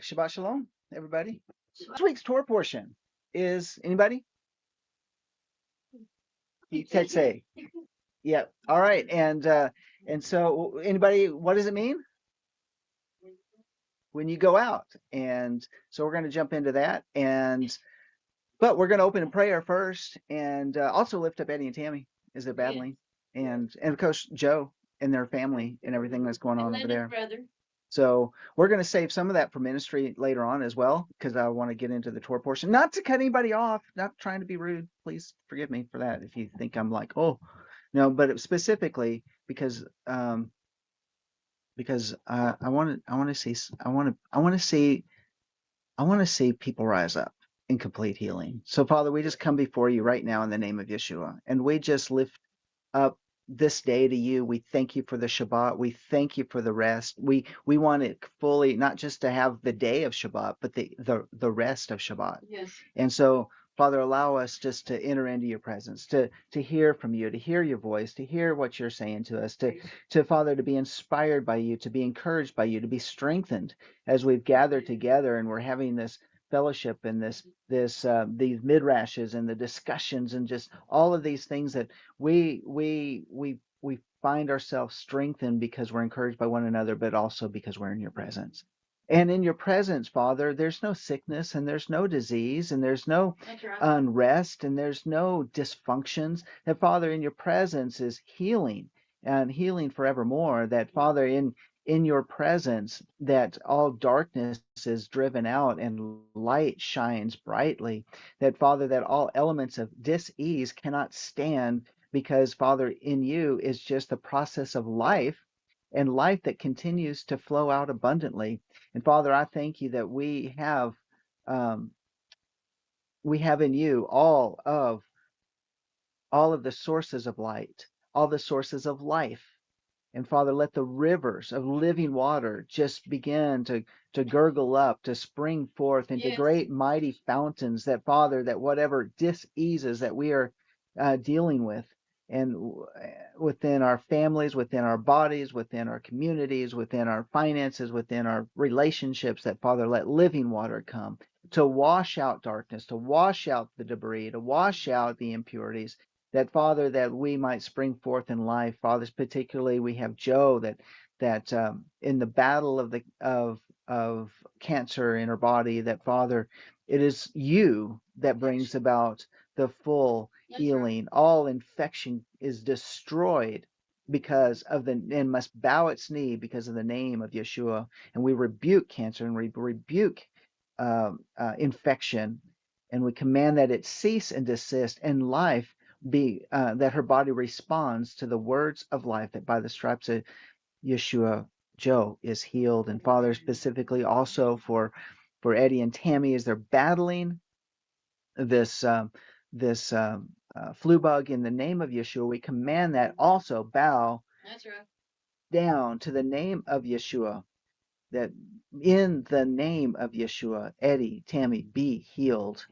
Shabbat shalom, everybody. This week's Torah portion is anybody? Tetze. Yeah. All right. And so anybody, what does it mean when you go out? And so we're going to jump into that. But we're going to open in prayer first, and also lift up Eddie and Tammy as they're battling, and of course Joe and their family and everything that's going on over there. Brother. So we're going to save some of that for ministry later on as well, because I want to get into the Torah portion. Not to cut anybody off, not trying to be rude. Please forgive me for that if you think I'm like, oh, no, but specifically because I want to see people rise up in complete healing. So Father, we just come before you right now in the name of Yeshua, and we just lift up this day to you. We thank you for the Shabbat. We thank you for the rest. We want it fully, not just to have the day of Shabbat, but the rest of Shabbat. Yes. And so, Father, allow us just to enter into your presence, to hear from you, to hear your voice, to hear what you're saying to us, to Father, to be inspired by you, to be encouraged by you, to be strengthened as we've gathered together and we're having this fellowship and these midrashes and the discussions and just all of these things that we find ourselves strengthened because we're encouraged by one another, but also because we're in your presence. And in your presence, Father, there's no sickness and there's no disease and there's no unrest and there's no dysfunctions. That, Father, in your presence is healing and healing forevermore. That, Father, in your presence, that all darkness is driven out and light shines brightly. That, Father, that all elements of dis-ease cannot stand, because, Father, in you is just the process of life, and life that continues to flow out abundantly. And Father, I thank you that we have in you all of the sources of light, all the sources of life. And Father, let the rivers of living water just begin to gurgle up, to spring forth into great mighty fountains. That, Father, that whatever diseases that we are dealing with, and within our families, within our bodies, within our communities, within our finances, within our relationships, that, Father, let living water come to wash out darkness, to wash out the debris, to wash out the impurities. That, Father, that we might spring forth in life. Fathers, particularly we have Joe, that in the battle of cancer in her body, that, Father, it is you that brings about the full healing. All infection is destroyed because of and must bow its knee because of the name of Yeshua. And we rebuke cancer and we rebuke infection, and we command that it cease and desist, and life be that her body responds to the words of life, that by the stripes of Yeshua, Joe is healed. And Father, specifically also for Eddie and Tammy as they're battling this flu bug, in the name of Yeshua, we command that also bow down to the name of Yeshua. That in the name of Yeshua, Eddie, Tammy, be healed,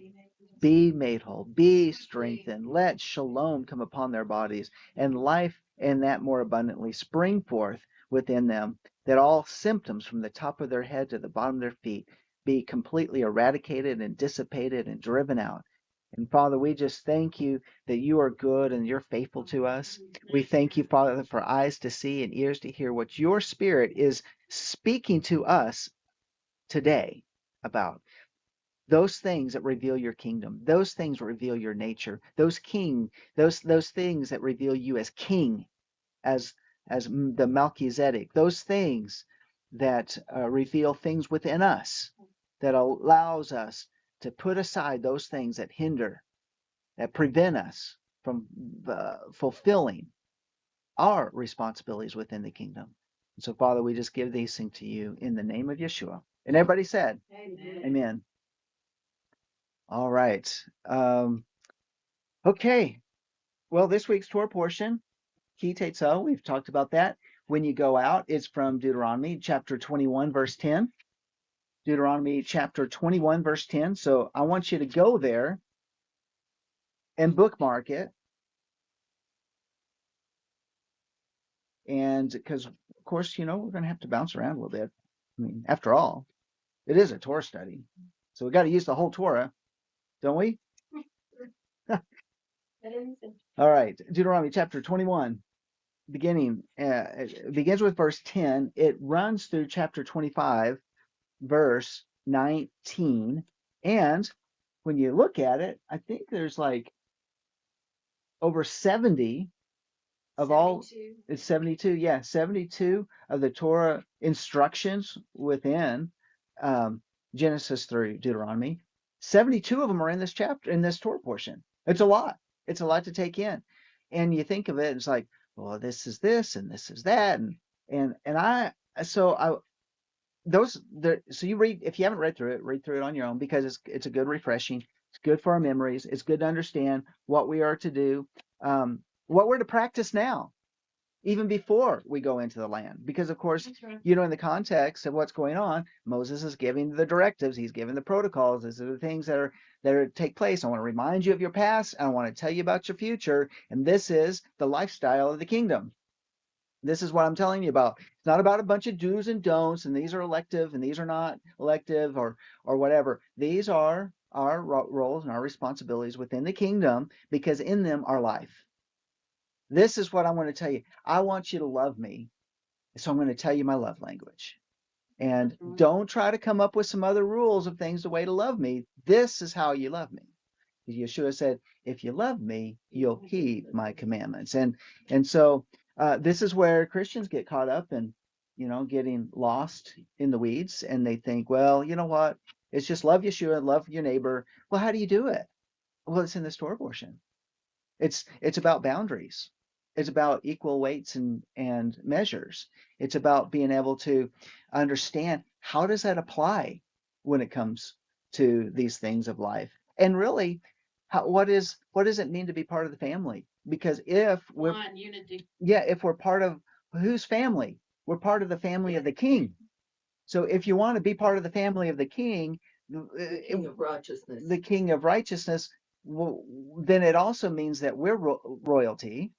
be made whole, be strengthened. Let shalom come upon their bodies, and life and that more abundantly spring forth within them, that all symptoms from the top of their head to the bottom of their feet be completely eradicated and dissipated and driven out. And Father, we just thank you that you are good and you're faithful to us. We thank you, Father, for eyes to see and ears to hear what your Spirit is speaking to us today about. Those things that reveal your kingdom, those things that reveal your nature, those things that reveal you as king, as the Melchizedek, those things that reveal things within us, that allows us to put aside those things that hinder, that prevent us from fulfilling our responsibilities within the kingdom. And so, Father, we just give these things to you in the name of Yeshua. And everybody said, Amen. Amen. All right. Okay. Well, this week's Torah portion, Ki Tetze, we've talked about that. When you go out, it's from Deuteronomy chapter 21, verse 10. Deuteronomy chapter 21, verse 10. So I want you to go there and bookmark it. And because, of course, we're going to have to bounce around a little bit. I mean, after all, It is a Torah study. So we got to use the whole Torah, don't we? All right. Deuteronomy chapter 21, it begins with verse 10. It runs through chapter 25, verse 19. And when you look at it, I think there's like over 70 of 72. All. It's 72. Yeah, 72 of the Torah instructions within Genesis through Deuteronomy. 72 of them are in this chapter, in this Torah portion. It's a lot. It's a lot to take in. And you think of it, it's like, well, this is this and this is that. So you read, if you haven't read through it on your own, because it's a good refreshing. It's good for our memories. It's good to understand what we are to do, what we're to practice now, even before we go into the land. Because of course, right, in the context of what's going on, Moses is giving the directives, he's giving the protocols. These are the things that take place. I want to remind you of your past, and I want to tell you about your future, and this is the lifestyle of the kingdom. This is what I'm telling you about. It's not about a bunch of do's and don'ts, and these are elective and these are not elective, or whatever. These are our roles and our responsibilities within the kingdom, because in them are life. This is what I want to tell you. I want you to love me, so I'm going to tell you my love language. And don't try to come up with some other rules of things, the way to love me. This is how you love me. Yeshua said, if you love me, you'll keep my commandments. And so this is where Christians get caught up in, getting lost in the weeds, and they think, well, you know what? It's just love Yeshua, love your neighbor. Well, how do you do it? Well, it's in this Torah portion. It's about boundaries. It's about equal weights and measures. It's about being able to understand, how does that apply when it comes to these things of life? And really, what does it mean to be part of the family? Because if we're part of whose family? We're part of the family of the King. So if you want to be part of the family of the King, the King of righteousness, then it also means that we're royalty,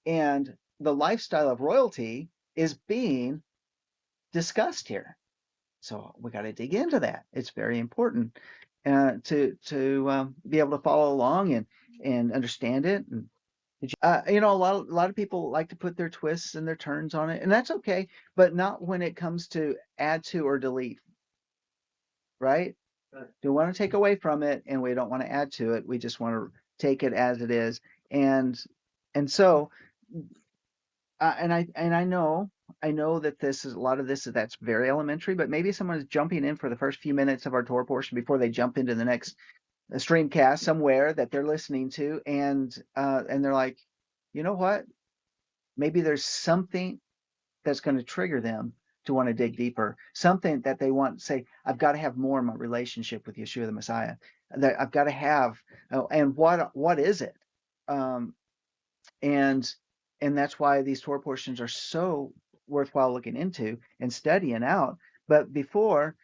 and the lifestyle of royalty is being discussed here. So we got to dig into that. It's very important to be able to follow along and understand it. And a lot of people like to put their twists and their turns on it, and that's okay, but not when it comes to add to or delete. Right? We want to take away from it, and we don't want to add to it. We just want to take it as it is. And so, I know that this is a lot of this, that's very elementary, but maybe someone is jumping in for the first few minutes of our Torah portion before they jump into the next streamcast somewhere that they're listening to, and they're like, you know what? Maybe there's something that's going to trigger them to want to dig deeper, something that they want to say, I've got to have more in my relationship with Yeshua the Messiah. That I've got to have, and what is it? And that's why these Torah portions are so worthwhile looking into and studying out. But before,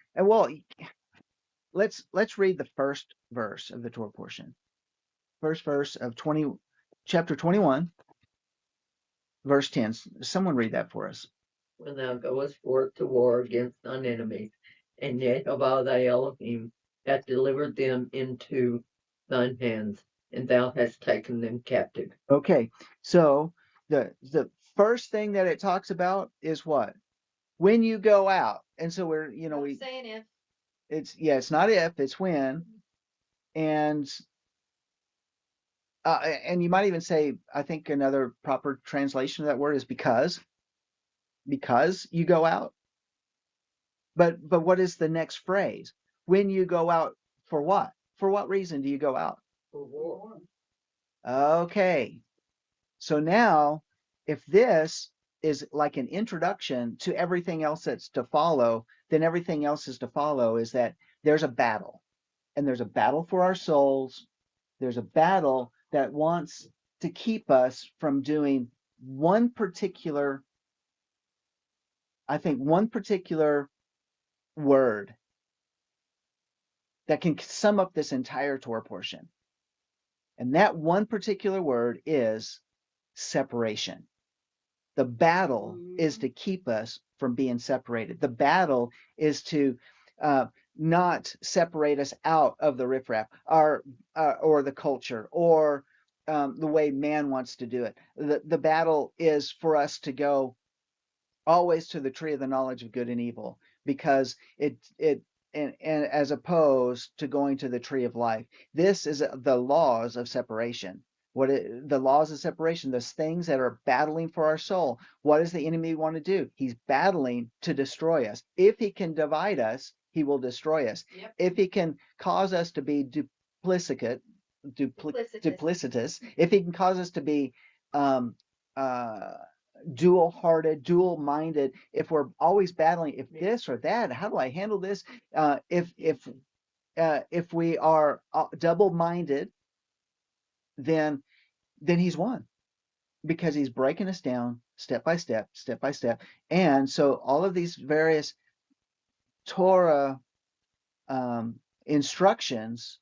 let's read the first verse of the Torah portion. First verse of chapter 21, verse 10. Someone read that for us. When thou goest forth to war against thine enemies, and Yehovah thy Elohim hath delivered them into thine hands, and thou hast taken them captive. Okay, so the first thing that it talks about is what? When you go out. And so we're, saying if. It's not if, it's when. And you might even say, I think another proper translation of that word is because you go out. But what is the next phrase? When you go out, for what? For what reason do you go out? For war. Okay. So now, if this is like an introduction to everything else that's to follow, then everything else is to follow is that there's a battle. And there's a battle for our souls. There's a battle that wants to keep us from doing one particular word that can sum up this entire Torah portion. And that one particular word is separation. The battle is to keep us from being separated. The battle is to not separate us out of the riffraff, or the culture, or the way man wants to do it. The battle is for us to go always to the tree of the knowledge of good and evil, because it and as opposed to going to the tree of life. This is the laws of separation. The laws of separation, those things that are battling for our soul. What does the enemy want to do? He's battling to destroy us. If he can divide us, he will destroy us. Yep. If he can cause us to be duplicitous, if he can cause us to be um, uh, dual-hearted, dual-minded, if we're always battling, if this or that, how do I handle this? If we are double-minded, then he's won, because he's breaking us down step by step, step by step. And so all of these various Torah instructions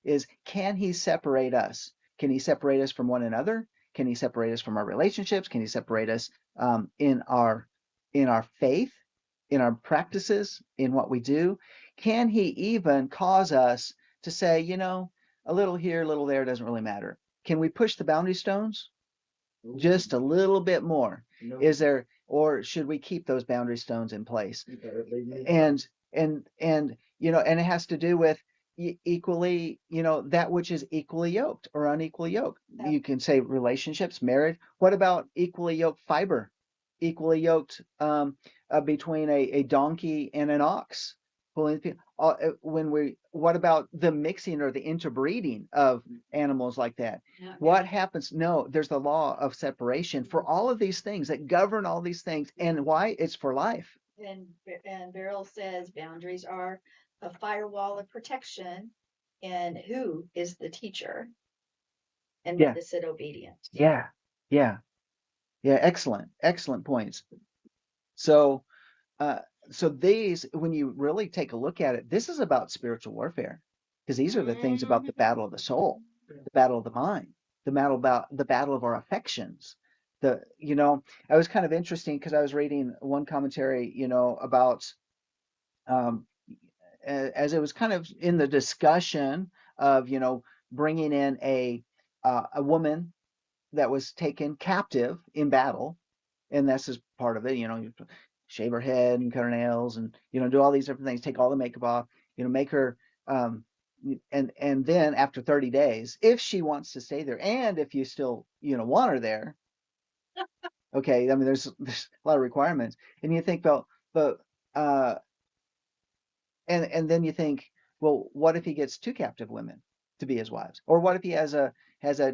is, can he separate us? Can he separate us from one another? Can he separate us from our relationships? Can he separate us in our faith, in our practices, in what we do? Can he even cause us to say, a little here, a little there doesn't really matter? Can we push the boundary stones just a little bit more? No. Is there, or should we keep those boundary stones in place? And and it has to do with equally, that which is equally yoked or unequally yoked. Yeah. You can say relationships, marriage. What about equally yoked fiber? Equally yoked between a donkey and an ox. What about the mixing or the interbreeding of animals like that? Yeah. What happens? No, there's the law of separation for all of these things that govern all these things. And why? It's for life. And Beryl says boundaries are a firewall of protection, and who is the teacher, and what is it obedience? Yeah. Excellent points. So these, when you really take a look at it, this is about spiritual warfare, because these are the things about the battle of the soul, the battle of the mind, the battle of our affections. I was kind of interesting, because I was reading one commentary, about as it was kind of in the discussion of bringing in a woman that was taken captive in battle, and this is part of it. You shave her head and cut her nails, and do all these different things, take all the makeup off, make her and then after 30 days, if she wants to stay there, and if you still want her there, okay, I mean, there's a lot of requirements, and you think, but and then you think, well, what if he gets two captive women to be his wives? Or what if he has a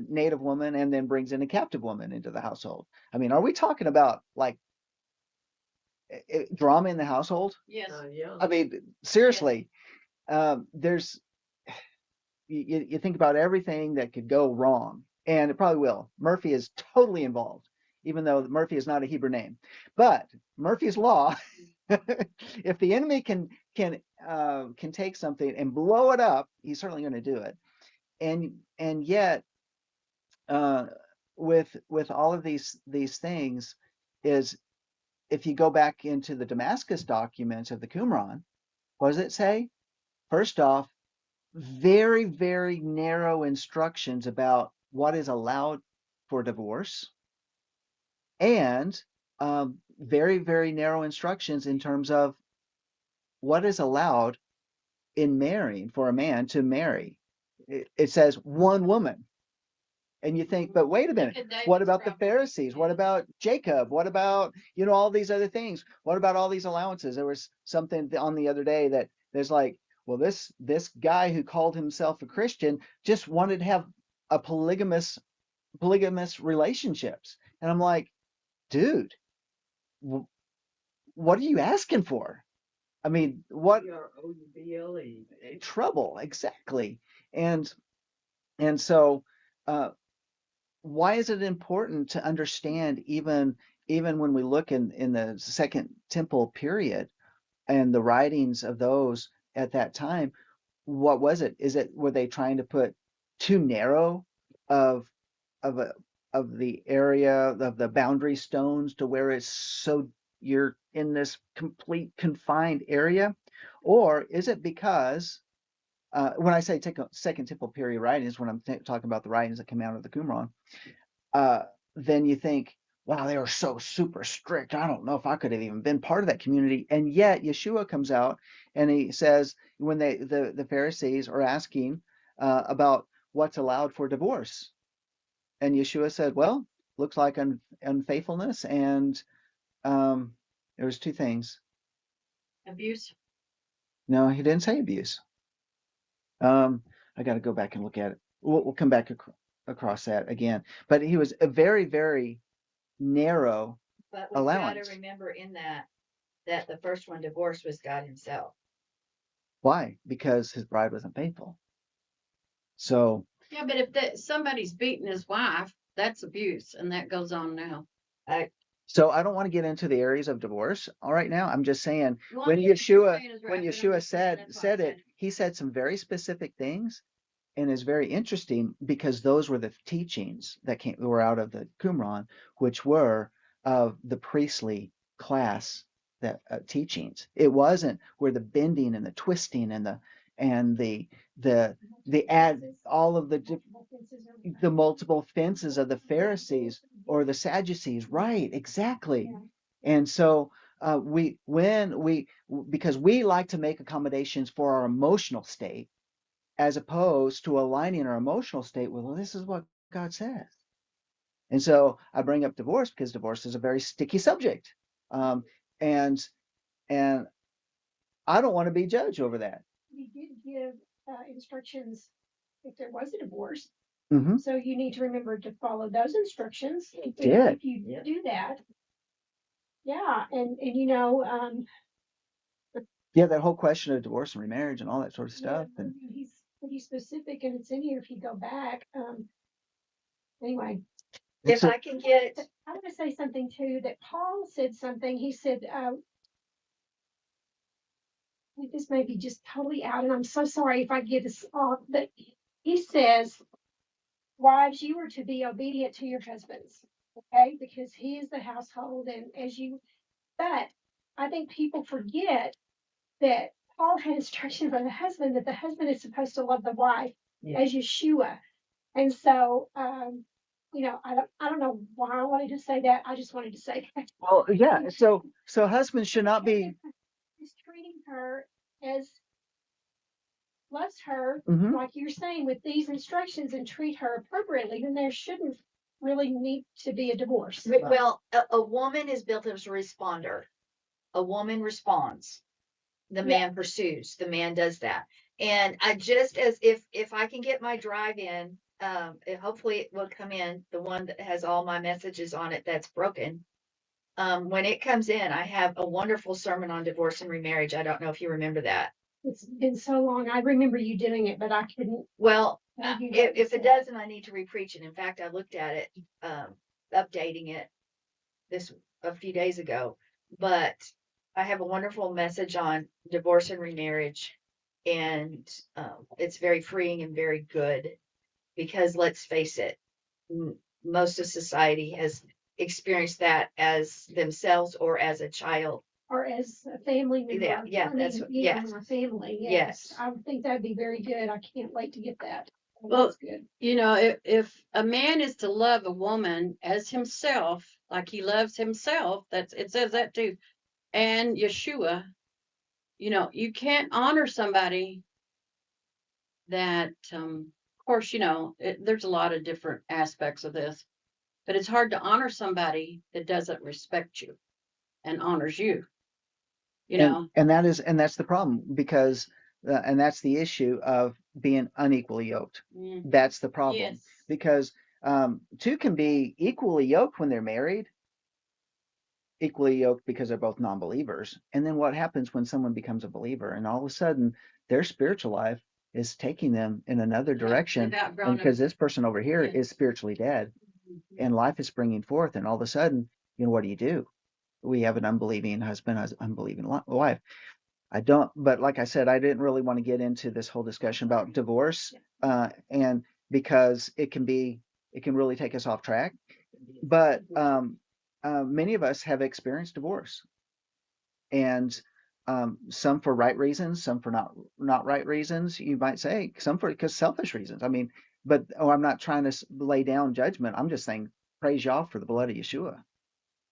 native woman and then brings in a captive woman into the household? I mean, are we talking about like drama in the household? Yes. Yeah. I mean, seriously, there's you think about everything that could go wrong, and it probably will. Murphy is totally involved, even though Murphy is not a Hebrew name. But Murphy's law, if the enemy can take something and blow it up, he's certainly going to do it. And yet, with all of these things, is, if you go back into the Damascus documents of the Qumran, what does it say? First off, very, very narrow instructions about what is allowed for divorce, and very, very narrow instructions in terms of what is allowed in marrying, for a man to marry. It says one woman. And you think, but wait a minute, what about the Pharisees? What about Jacob? What about, all these other things? What about all these allowances? There was something on the other day that there's like, well, this guy who called himself a Christian just wanted to have a polygamous relationships. And I'm like, dude, what are you asking for? I mean, what? Trouble. Trouble, exactly. And so why is it important to understand, even when we look in the Second Temple period and the writings of those at that time? What was it? Were they trying to put too narrow of the area of the boundary stones, to where it's so you're in this complete confined area? Or is it because when I say take a second temple period writings, when I'm talking about the writings that come out of the Qumran, then you think, wow, they were so super strict. I don't know if I could have even been part of that community. And yet Yeshua comes out and he says, when the Pharisees are asking about what's allowed for divorce, and Yeshua said, well, looks like unfaithfulness, and there was two things. Abuse. No, he didn't say abuse. I got to go back and look at it. We'll come back across that again. But he was a very, very narrow But we've allowance. got to remember in that the first one divorced was God himself. Why? Because his bride wasn't faithful. So Yeah, but if somebody's beating his wife, that's abuse, and that goes on now. so I don't want to get into the areas of divorce all right now. I'm just saying when Yeshua said it, he said some very specific things, and it's very interesting because those were the teachings that were out of the Qumran, which were of the priestly class that teachings. It wasn't where the bending and the twisting and the add all of the multiple fences of the Pharisees or the Sadducees. Right, exactly. And so because we like to make accommodations for our emotional state, as opposed to aligning our emotional state with, well, this is what God says. And so I bring up divorce because divorce is a very sticky subject. And I don't want to be judged over that. He did give instructions if there was a divorce. Mm-hmm. So you need to remember to follow those instructions. If you do that. Yeah. And yeah, that whole question of divorce and remarriage and all that sort of stuff. Yeah, And he's pretty specific, and it's in here if you go back. Anyway. If I can get, I want to say something too, that Paul said something. He said, this may be just totally out, and I'm so sorry if I get this off, but he says, wives, you are to be obedient to your husbands, okay? Because he is the household, but I think people forget that Paul had instruction for the husband that the husband is supposed to love the wife as Yeshua. And so, I don't know why I wanted to say that. I just wanted to say that. well, yeah. So husbands should not be treating her as loves her, mm-hmm. like you're saying, with these instructions, and treat her appropriately, then there shouldn't really need to be a divorce. Well, a woman is built as a responder. A woman responds. The man pursues. The man does that. And I just as if I can get my drive in, hopefully it will come in, the one that has all my messages on it that's broken. When it comes in, I have a wonderful sermon on divorce and remarriage. I don't know if you remember that. It's been so long. I remember you doing it, but I couldn't. Well, if it doesn't, I need to repreach it. In fact, I looked at it, updating it a few days ago. But I have a wonderful message on divorce and remarriage, and it's very freeing and very good because let's face it, most of society has experienced that as themselves or as a child. Or as a family member. My family. Yes. I would think that'd be very good. I can't wait to get that. Well, that's good. If a man is to love a woman as himself, like he loves himself, it says that too. And Yeshua, you can't honor somebody that, of course, there's a lot of different aspects of this, but it's hard to honor somebody that doesn't respect you and honors you. And that's the problem, because and that's the issue of being unequally yoked. That's the problem. Yes. Because two can be equally yoked when they're married, equally yoked because they're both non-believers. And then what happens when someone becomes a believer and all of a sudden their spiritual life is taking them in another direction, and because this person over here is spiritually dead and life is springing forth, and all of a sudden, what do? We have an unbelieving husband, unbelieving wife. But like I said, I didn't really want to get into this whole discussion about divorce, and because it can really take us off track. But many of us have experienced divorce, and some for right reasons, some for not right reasons. You might say some for because selfish reasons. I mean, but I'm not trying to lay down judgment. I'm just saying praise y'all for the blood of Yeshua.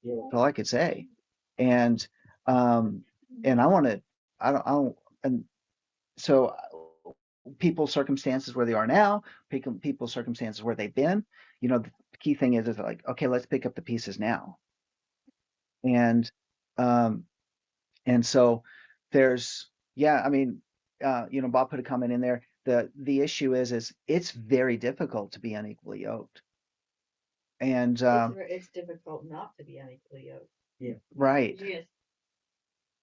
Yeah. That's all I could say. And and I don't, and so people's circumstances where they are now, people's circumstances where they've been. The key thing is like, okay, let's pick up the pieces now. And um, and so there's, yeah, I mean, Bob put a comment in there. The issue is it's very difficult to be unequally yoked. And It's difficult not to be unequally yoked. Yeah. right.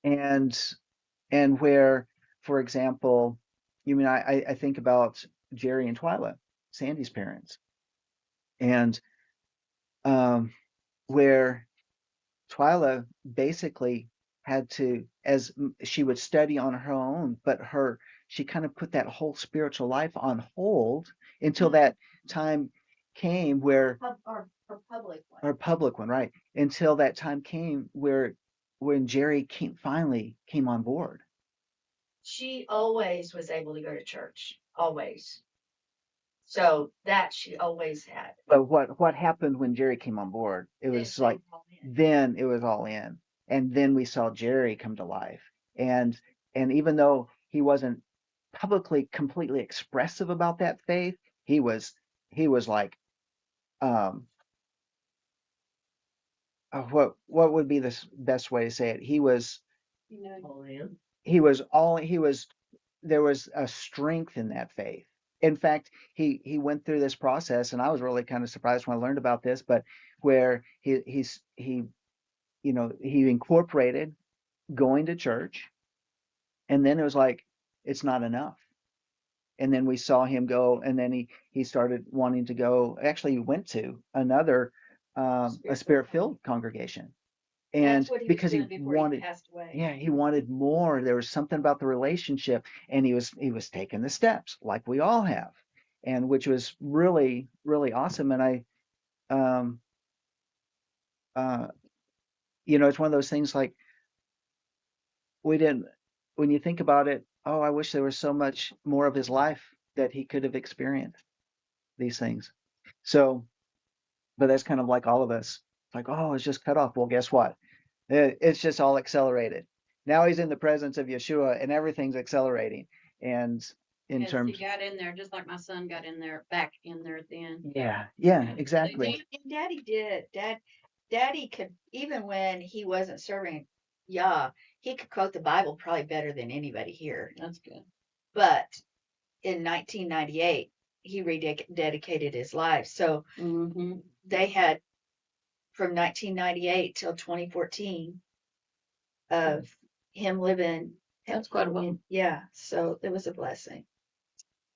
Yes. And where, for example, I think about Jerry and Twyla, Sandy's parents, and where Twyla basically had to, as she would study on her own, but she kind of put that whole spiritual life on hold until that time came where Our public one. our public one, right? Until that time came when Jerry finally came on board. She always was able to go to church, always. So that she always had. But what happened when Jerry came on board? It was like then it was all in, and then we saw Jerry come to life, and even though he wasn't publicly completely expressive about that faith, he was like, what would be the best way to say it? He was All in. there was a strength in that faith. In fact, he went through this process, and I was really kind of surprised when I learned about this, but where he incorporated going to church, and then it was like it's not enough. And then we saw him go, and then he started wanting to go. Actually, he went to another a spirit-filled congregation, and That's what he was because doing he before wanted, he passed away. yeah, he wanted more. There was something about the relationship, and he was taking the steps like we all have, and which was really, really awesome. And I, uh, it's one of those things like we didn't. When you think about it, oh, I wish there was so much more of his life that he could have experienced these things. So, but that's kind of like all of us. Like, oh, it's just cut off. Well, guess what? It's just all accelerated. Now he's in the presence of Yeshua, and everything's accelerating. And in Yes, terms, he got in there just like my son got in there, back in there then. yeah, Yeah. exactly. And Daddy did. Daddy could, even when he wasn't serving Yah, he could quote the Bible probably better than anybody here. That's good. But in 1998, he rededicated his life. So Mm-hmm. they had from 1998 till 2014 of him living. That's quite a while. Yeah, so it was a blessing.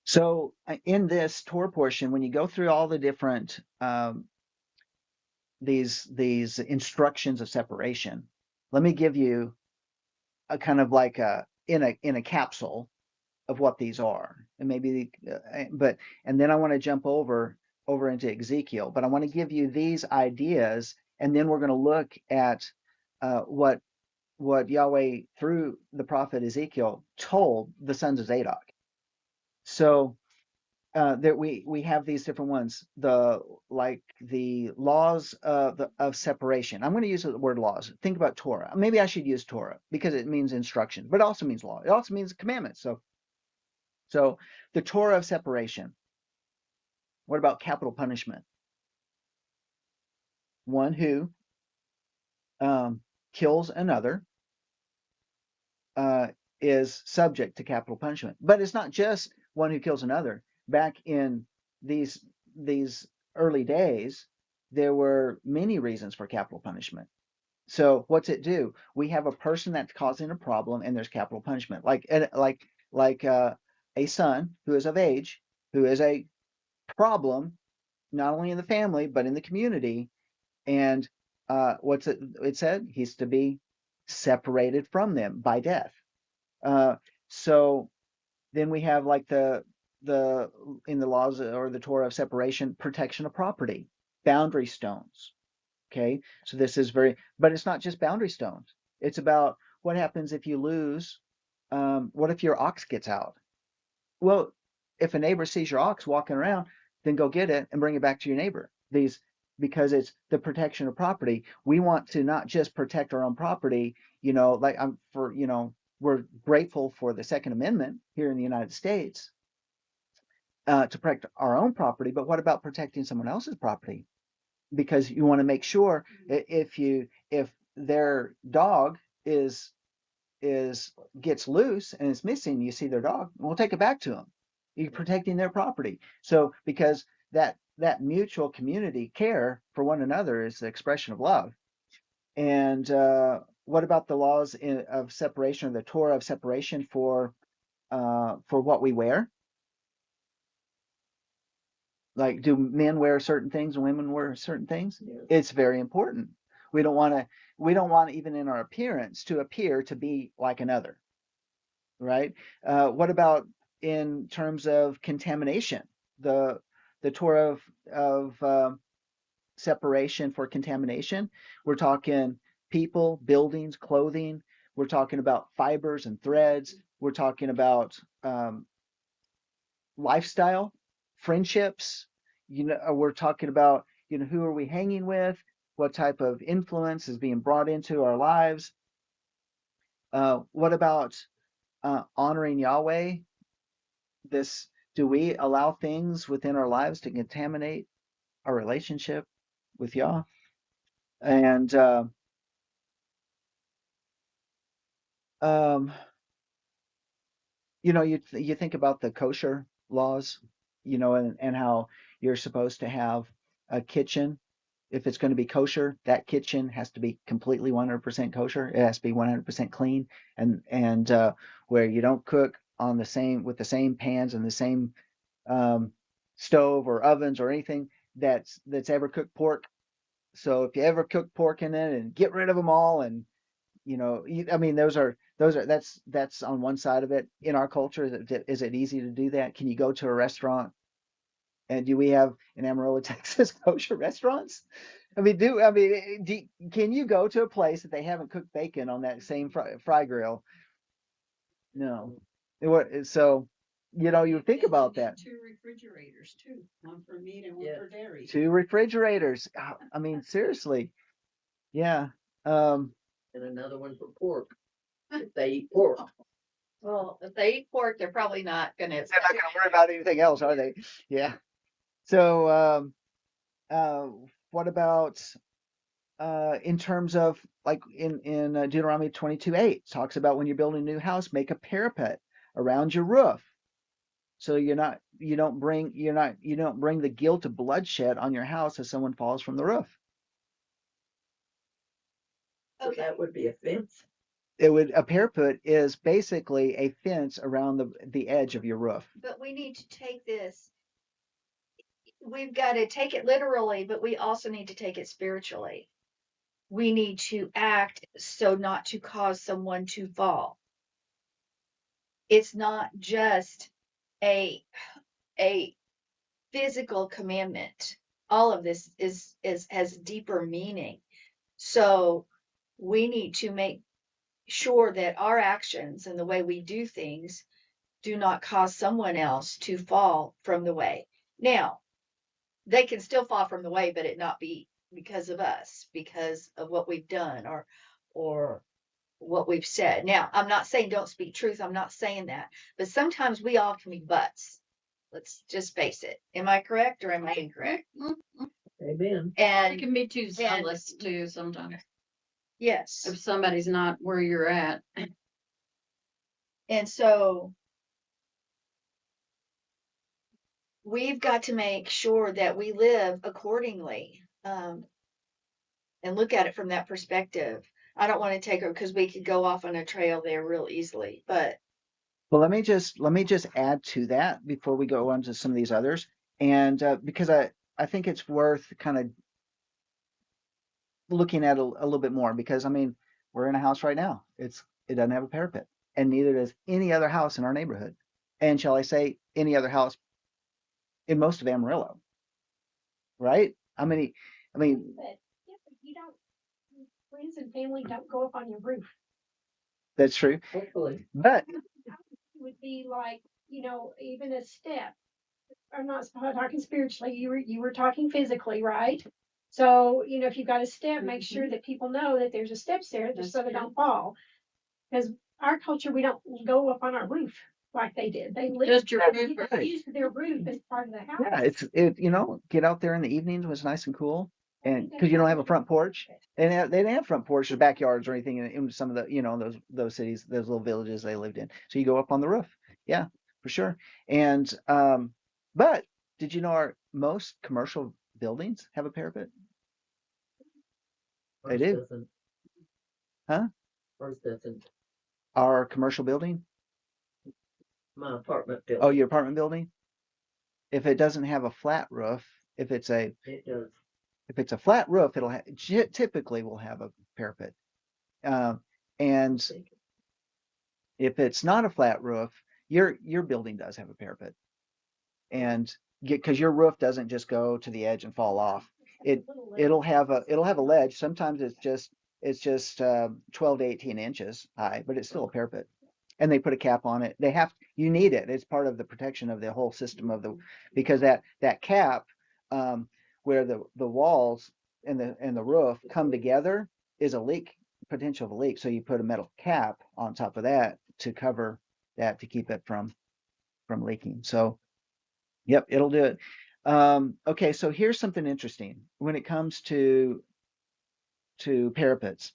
So in this Torah portion, when you go through all the different these instructions of separation, let me give you a kind of like in a capsule of what these are, and maybe and then I want to jump over into Ezekiel, but I want to give you these ideas, and then we're going to look at what Yahweh through the prophet Ezekiel told the sons of Zadok. So that we have these different ones, the laws of separation. I'm going to use the word laws. Think about Torah. Maybe I should use Torah because it means instruction, but it also means law. It also means commandments. So the Torah of separation. What about capital punishment? One who kills another is subject to capital punishment. But it's not just one who kills another. Back in these early days, there were many reasons for capital punishment. So what's it do? We have a person that's causing a problem, and there's capital punishment, like a son who is of age, who is a problem, not only in the family but in the community. And what's it said? He's to be separated from them by death. So then we have like the in the laws or the Torah of separation, protection of property, boundary stones. Okay, so this is but it's not just boundary stones. It's about what happens if you lose? What if your ox gets out? Well, if a neighbor sees your ox walking around, then go get it and bring it back to your neighbor. Because it's the protection of property. We want to not just protect our own property, like we're grateful for the Second Amendment here in the United States to protect our own property, but what about protecting someone else's property? Because you want to make sure if their dog gets loose and is missing, you see their dog, we'll take it back to them. You're protecting their property. So because that mutual community care for one another is the expression of love. And what about the laws of separation, or the Torah of separation for what we wear? Like, do men wear certain things and women wear certain things? Yes. It's very important. We don't want even in our appearance to appear to be like another, right? What about in terms of contamination? The Torah of separation for contamination. We're talking people, buildings, clothing. We're talking about fibers and threads. We're talking about lifestyle, friendships. We're talking about who are we hanging with, what type of influence is being brought into our lives. What about honoring Yahweh? Do we allow things within our lives to contaminate our relationship with Yah? And you think about the kosher laws, and how you're supposed to have a kitchen. If it's going to be kosher, that kitchen has to be completely 100% kosher. It has to be 100% clean, and where you don't cook with the same pans and the same stove or ovens or anything that's ever cooked pork. So if you ever cook pork in it, and get rid of them all, and I mean, that's on one side of it. In our culture, is it easy to do that? Can you go to a restaurant? And do we have in Amarillo, Texas, kosher restaurants? I mean, can you go to a place that they haven't cooked bacon on that same fry grill? No. So, you think about that. 2 refrigerators too, one for meat and one Yes. for dairy. 2 refrigerators. I mean, seriously. Yeah. And another one for pork, if they eat pork. Well, if they eat pork, they're probably not gonna. They're not going to worry about anything else, are they? Yeah. So, what about in terms of, like, in Deuteronomy 22:8 talks about when you're building a new house, make a parapet around your roof, so you don't bring the guilt of bloodshed on your house as someone falls from the roof. So Okay. that would be a fence. A parapet is basically a fence around the edge of your roof. But we need to take this. We've got to take it literally, but we also need to take it spiritually. We need to act so not to cause someone to fall. It's not just a physical commandment. All of this has deeper meaning. So we need to make sure that our actions and the way we do things do not cause someone else to fall from the way. Now, they can still fall from the way, but it not be because of us, because of what we've done or what we've said. Now, I'm not saying don't speak truth. I'm not saying that. But sometimes we all can be butts. Let's just face it. Am I correct or am I incorrect? Amen. It And can be too zealous too sometimes. yes. If somebody's not where you're at. And so we've got to make sure that we live accordingly, and look at it from that perspective. I don't want to take her because we could go off on a trail there real easily, but Well, let me just add to that before we go on to some of these others, and because I think it's worth kind of looking at a little bit more, because I mean, we're in a house right now. It doesn't have a parapet, and neither does any other house in our neighborhood, and shall I say any other house in most of Amarillo, right? I mean, But you don't, friends and family don't go up on your roof. That's true. Hopefully. But Would be like, even a step. I'm not talking spiritually. You were talking physically, right? So, if you've got a step, make sure that people know that there's a steps there just so they don't fall. Because our culture, we don't go up on our roof like they did. They Just your roof. used their roof as part of the house. yeah, get out there in the evenings when it's nice and cool, and because you don't have a front porch. They didn't have front porches, backyards, or anything in some of the those cities, those little villages they lived in. So you go up on the roof. Yeah, for sure. And but did you know most commercial buildings have a parapet? They Ours do. doesn't. Huh? Ours doesn't. Our commercial building? My apartment building. Oh, your apartment building? If it doesn't have a flat roof, if it's a It does. if it's a flat roof, typically will have a parapet. And if it's not a flat roof, your building does have a parapet, and because your roof doesn't just go to the edge and fall off. It'll have a ledge. Sometimes it's just 12 to 18 inches high, but it's still a parapet. And they put a cap on it. You need it. It's part of the protection of the whole system because that cap, where the walls and the roof come together is a leak, potential of a leak. So you put a metal cap on top of that to cover that to keep it from leaking. So yep, it'll do it. Okay, so here's something interesting when it comes to parapets.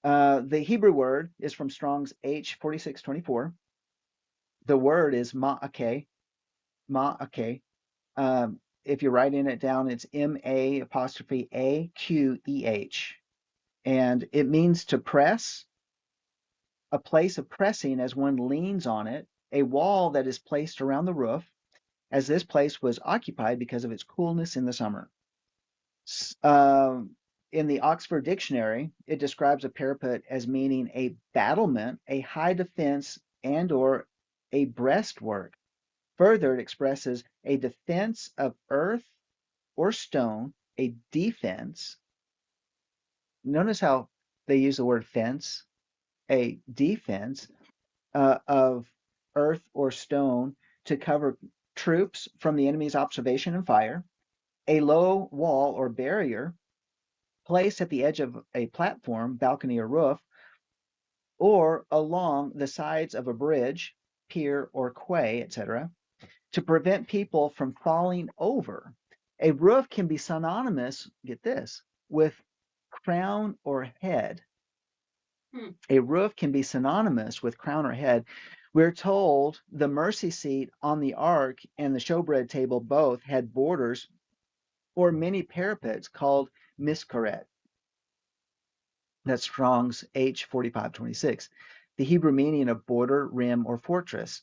The Hebrew word is from Strong's H4624. The word is ma'akeh. Ma'akeh. If you're writing it down, it's MA'AQEH. And it means to press, a place of pressing as one leans on it, a wall that is placed around the roof, as this place was occupied because of its coolness in the summer. In the Oxford Dictionary, it describes a parapet as meaning a battlement, a high defense, and/or a breastwork. Further, it expresses a defense of earth or stone, a defense. Notice how they use the word fence, a defense of earth or stone to cover troops from the enemy's observation and fire, a low wall or barrier placed at the edge of a platform, balcony, or roof, or along the sides of a bridge, pier, or quay, etc., to prevent people from falling over. A roof can be synonymous, get this, with crown or head. A roof can be synonymous with crown or head. We're told the mercy seat on the ark and the showbread table both had borders or many parapets called miskaret. That's Strong's H4526. The Hebrew meaning of border, rim, or fortress.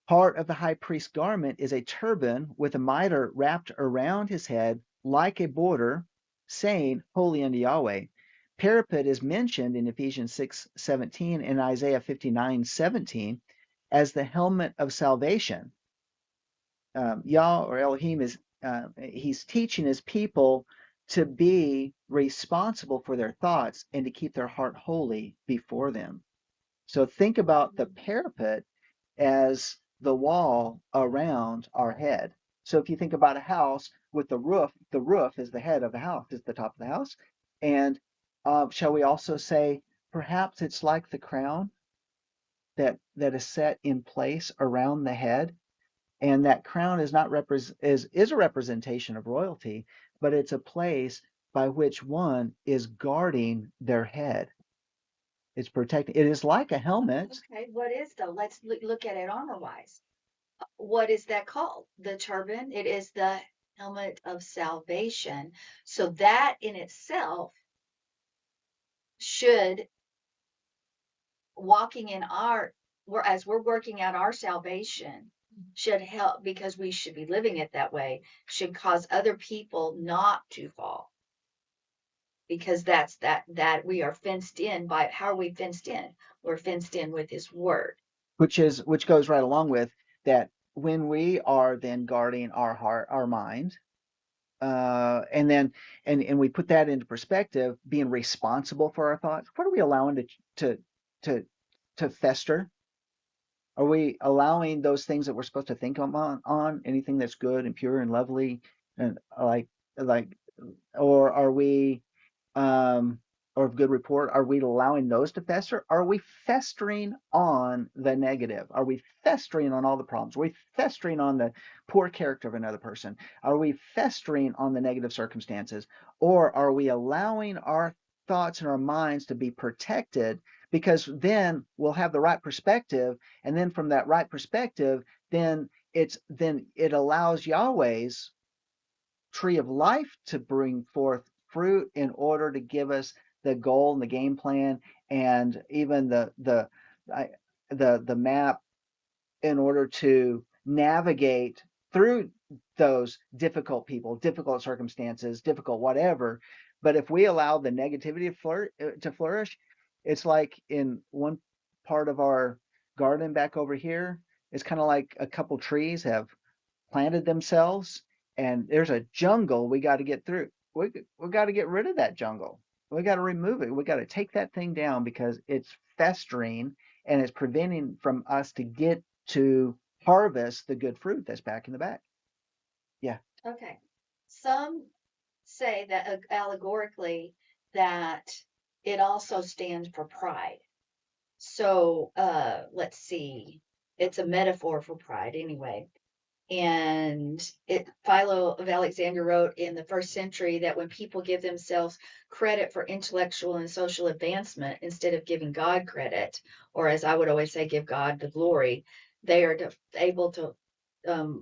Part of the high priest's garment is a turban with a mitre wrapped around his head like a border, saying, Holy unto Yahweh. Parapet is mentioned in Ephesians 6:17 and Isaiah 59:17 as the helmet of salvation. Yah or Elohim he's teaching his people to be responsible for their thoughts and to keep their heart holy before them. So think about the parapet as the wall around our head. So if you think about a house with the roof is the head of the house, is the top of the house. And shall we also say perhaps it's like the crown that is set in place around the head? And that crown is not is a representation of royalty, but it's a place by which one is guarding their head. It's protecting. It is like a helmet. Okay, let's look at it armor-wise. What is that called? The turban. It is the helmet of salvation. So that in itself should, as we're working out our salvation, should help, because we should be living it that way, should cause other people not to fall. Because that's that we are fenced in by, how are we fenced in? We're fenced in with his word. Which goes right along with that when we are then guarding our heart, our mind, and we put that into perspective, being responsible for our thoughts. What are we allowing to to fester? Are we allowing those things that we're supposed to think on anything that's good and pure and lovely and like, or are we, or of good report, are we allowing those to fester? Are we festering on the negative? Are we festering on all the problems? Are we festering on the poor character of another person? Are we festering on the negative circumstances? Or are we allowing our thoughts and our minds to be protected, because then we'll have the right perspective, and then from that right perspective, then it allows Yahweh's tree of life to bring forth fruit in order to give us the goal and the game plan, and even the map in order to navigate through those difficult people, difficult circumstances, difficult whatever. But if we allow the negativity to flourish, it's like in one part of our garden back over here, it's kind of like a couple trees have planted themselves, and there's a jungle we got to get through. We got to get rid of that jungle. We got to remove it. We got to take that thing down because it's festering and it's preventing from us to get to harvest the good fruit that's back in the back. Yeah. Okay. Some say that allegorically that it also stands for pride. So let's see. It's a metaphor for pride anyway. And Philo of Alexandria wrote in the 1st century that when people give themselves credit for intellectual and social advancement instead of giving God credit, or as I would always say, give God the glory, they are able to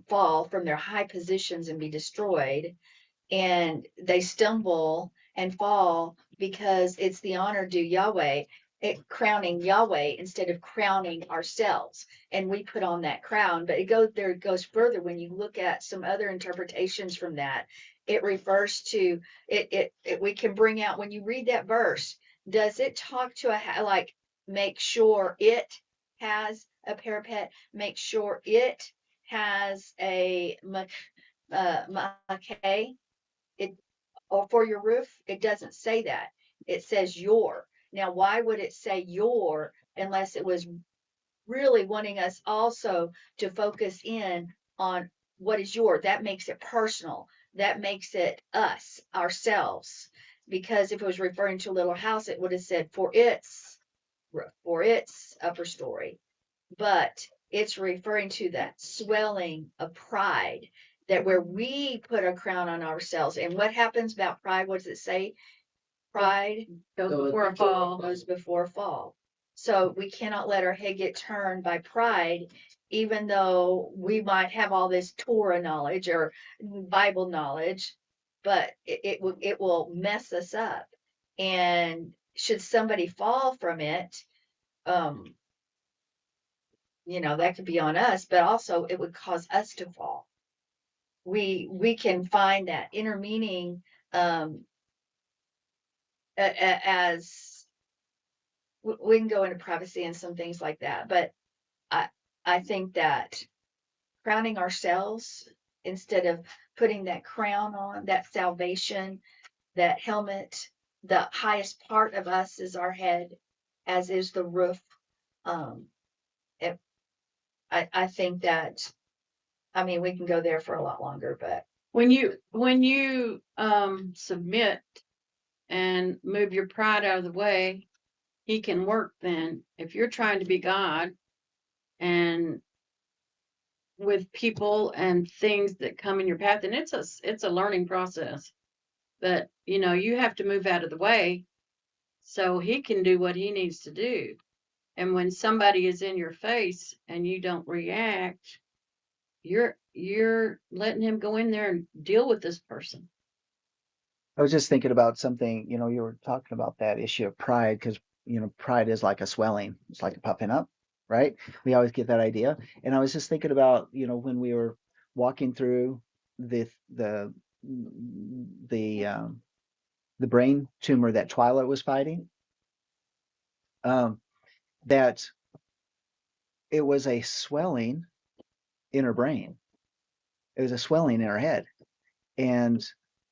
fall from their high positions and be destroyed. And they stumble and fall because it's the honor due Yahweh, crowning Yahweh instead of crowning ourselves. And we put on that crown, but it goes further. When you look at some other interpretations from that, it refers to it. We can bring out, when you read that verse, does it talk to like, make sure it has a parapet, make sure it has a maquet, or for your roof? It doesn't say that. It says your. Now, why would it say your unless it was really wanting us also to focus in on what is your? That makes it personal. That makes it us, ourselves. Because if it was referring to a little house, it would have said for its roof, for its upper story. But it's referring to that swelling of pride, that where we put a crown on ourselves. And what happens about pride? What does it say? Pride Goes before a fall. goes before a fall. So we cannot let our head get turned by pride, even though we might have all this Torah knowledge or Bible knowledge, but it will mess us up. And should somebody fall from it, that could be on us, but also it would cause us to fall. We can find that inner meaning, as we can go into privacy and some things like that. But I think that crowning ourselves instead of putting that crown on, that salvation, that helmet, the highest part of us is our head, as is the roof. I think that, we can go there for a lot longer, but When you submit and move your pride out of the way, he can work then. If you're trying to be God and with people and things that come in your path, and it's a learning process, but you have to move out of the way so he can do what he needs to do. And when somebody is in your face and you don't react, you're letting him go in there and deal with this person. I was just thinking about something, you were talking about that issue of pride, because, pride is like a swelling. It's like a puffing up, right? We always get that idea. And I was just thinking about, when we were walking through the brain tumor that Twyla was fighting, that it was a swelling in her brain. It was a swelling in her head. And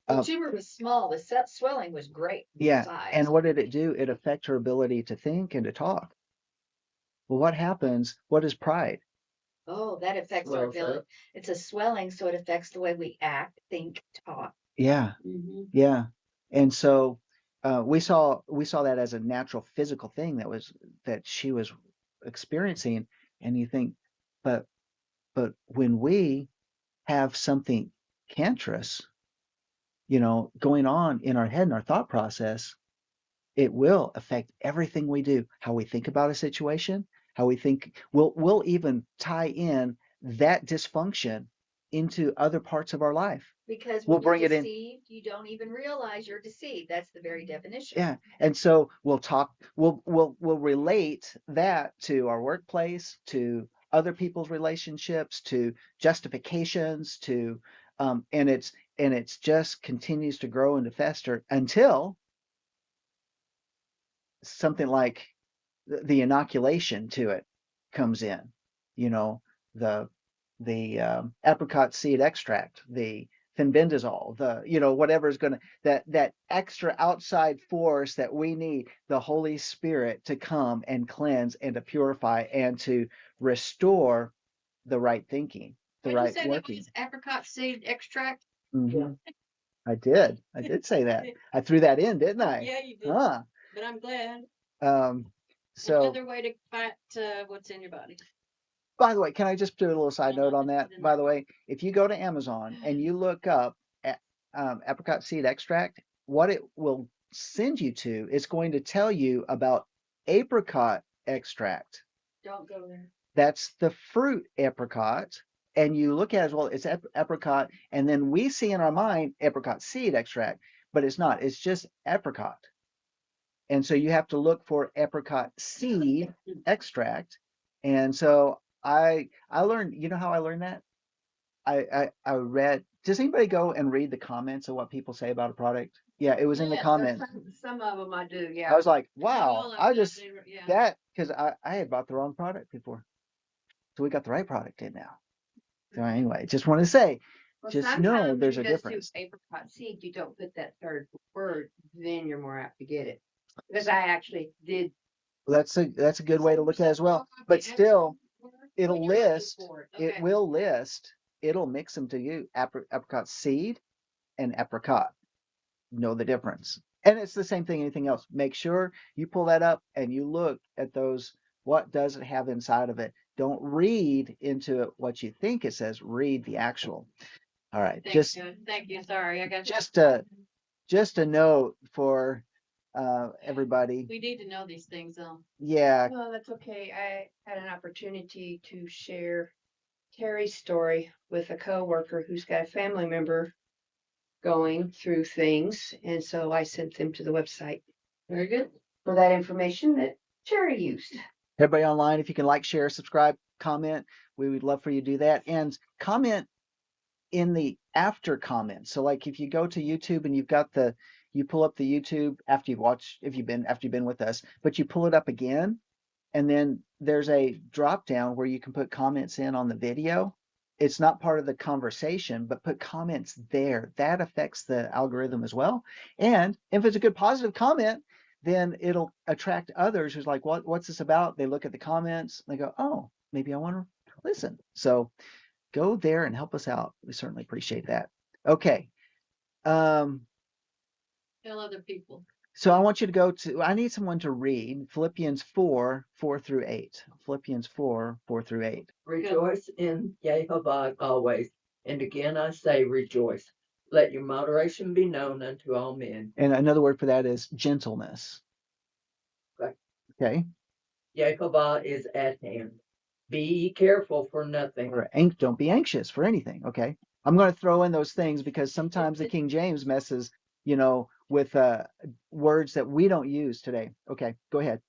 the tumor was small. The swelling was great. yeah. Size. And what did it do? It affected her ability to think and to talk. Well, what happens? What is pride? Oh, that affects our Swells ability. up. It's a swelling, so it affects the way we act, think, talk. Yeah, Mm-hmm. yeah. And so we saw that as a natural physical thing that she was experiencing. And you think, but when we have something cancerous, going on in our head and our thought process, it will affect everything we do, how we think about a situation, how we think. We'll even tie in that dysfunction into other parts of our life. Because We'll when you're bring it in. deceived, you don't even realize you're deceived. That's the very definition. Yeah. And so we'll relate that to our workplace, to other people's relationships, to justifications, to and it's just continues to grow and to fester until something like the inoculation to it comes in, you know, the apricot seed extract, the fenbendazole, whatever is going to that extra outside force that we need, the Holy Spirit to come and cleanse and to purify and to restore the right thinking, the What did you right say that working. was apricot seed extract? Mhm. I did say that. I threw that in, didn't I? Yeah, you did. Huh. But I'm glad. So Another way to fight what's in your body. by the way, can I just do a little side I love note on it. that? By the way, if you go to Amazon and you look up apricot seed extract, what it will send you to is going to tell you about apricot extract. Don't go there. That's the fruit apricot. And you look at it as well, it's apricot. And then we see in our mind apricot seed extract, but it's not. It's just apricot. And so you have to look for apricot seed extract. And so I learned, you know how I learned that? I read, does anybody go and read the comments of what people say about a product? Yeah, it was in the Yes, comments. some of them I do, I yeah. was like, Not wow, all of I them, just, yeah. that, because I had bought the wrong product before. So we got the right product in now. So anyway, just want to say, Well, just know sometimes there's a because difference. to apricot seed, you don't put that third word, then you're more apt to get it. Because I actually did. That's a good way to look at it as well. But still, it'll list, it will list, it'll mix them to you, apricot seed and apricot. Know the difference. And it's the same thing, anything else. Make sure you pull that up and you look at those, what does it have inside of it? Don't read into it what you think it says, read the actual. All right. Thank you. Sorry, I got just a note for everybody. We need to know these things though. Yeah. Well, that's okay. I had an opportunity to share Terry's story with a coworker who's got a family member going through things. And so I sent them to the website. Very good. For that information that Terry used. Everybody online, if you can like, share, subscribe, comment, we would love for you to do that. And comment in the after comments. So like if you go to YouTube and you pull up the YouTube after you've watched, after you've been with us, but you pull it up again, and then there's a drop down where you can put comments in on the video. It's not part of the conversation, but put comments there. That affects the algorithm as well. And if it's a good positive comment, then it'll attract others who's like, what's this about? They look at the comments, they go, oh, maybe I want to listen. So go there and help us out. We certainly appreciate that. Okay. Tell other people. So I want you to I need someone to read Philippians 4:4-8. Philippians 4:4-8. Rejoice in Jehovah always. And again I say rejoice. Let your moderation be known unto all men. And another word for that is gentleness. Okay. Jehovah is at hand. Be ye careful for nothing. Or don't be anxious for anything. Okay. I'm going to throw in those things because sometimes the King James messes, with words that we don't use today. Okay, go ahead.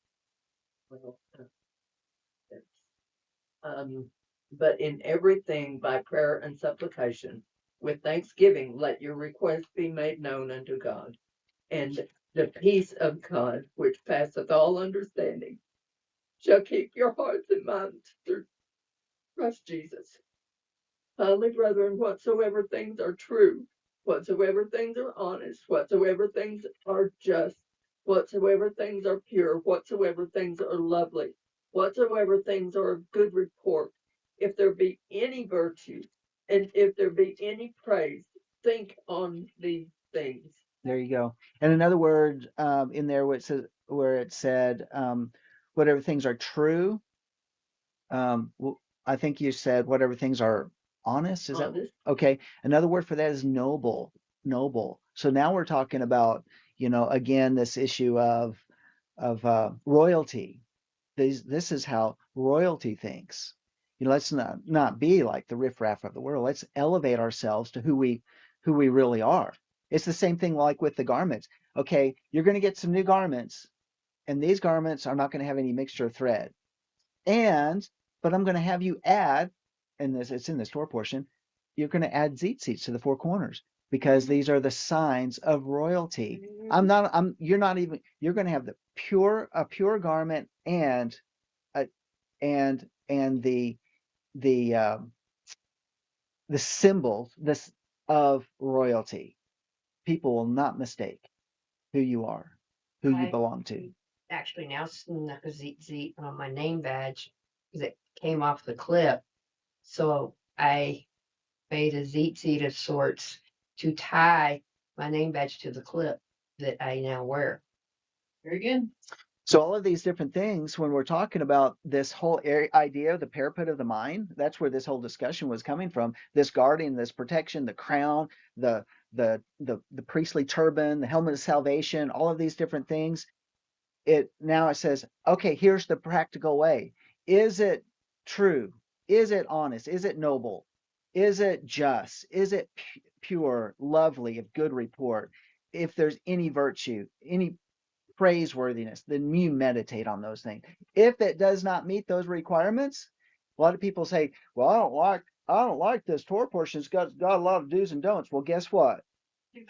But in everything by prayer and supplication, with thanksgiving, let your requests be made known unto God. And the peace of God, which passeth all understanding, shall keep your hearts and minds through Christ Jesus. Finally, brethren, whatsoever things are true, whatsoever things are honest, whatsoever things are just, whatsoever things are pure, whatsoever things are lovely, whatsoever things are of good report, if there be any virtue, and if there be any praise, think on these things. There you go. And another word in there where it said whatever things are true. I think you said whatever things are honest. Is that Honest. okay? Another word for that is noble. Noble. So now we're talking about, again, this issue of royalty. This is how royalty thinks. Let's not be like the riffraff of the world. Let's elevate ourselves to who we really are. It's the same thing like with the garments. Okay, you're going to get some new garments, and these garments are not going to have any mixture of thread. But I'm going to have you add, and it's in the store portion, you're going to add tzitzit to the four corners because these are the signs of royalty. You're going to have a pure garment and the symbols of royalty. People will not mistake who you are, who you belong to. Actually now snuck a zit on my name badge because it came off the clip. So I made a zit of sorts to tie my name badge to the clip that I now wear. Very good. So all of these different things, when we're talking about this whole idea of the parapet of the mind, that's where this whole discussion was coming from. This guardian, this protection, the crown, the priestly turban, the helmet of salvation, all of these different things. It says, okay, here's the practical way. Is it true? Is it honest? Is it noble? Is it just? Is it pure, lovely, of good report? If there's any virtue, any praiseworthiness, then you meditate on those things. If it does not meet those requirements, a lot of people say, well, I don't like this Torah portion. It's got a lot of do's and don'ts. Well, guess what?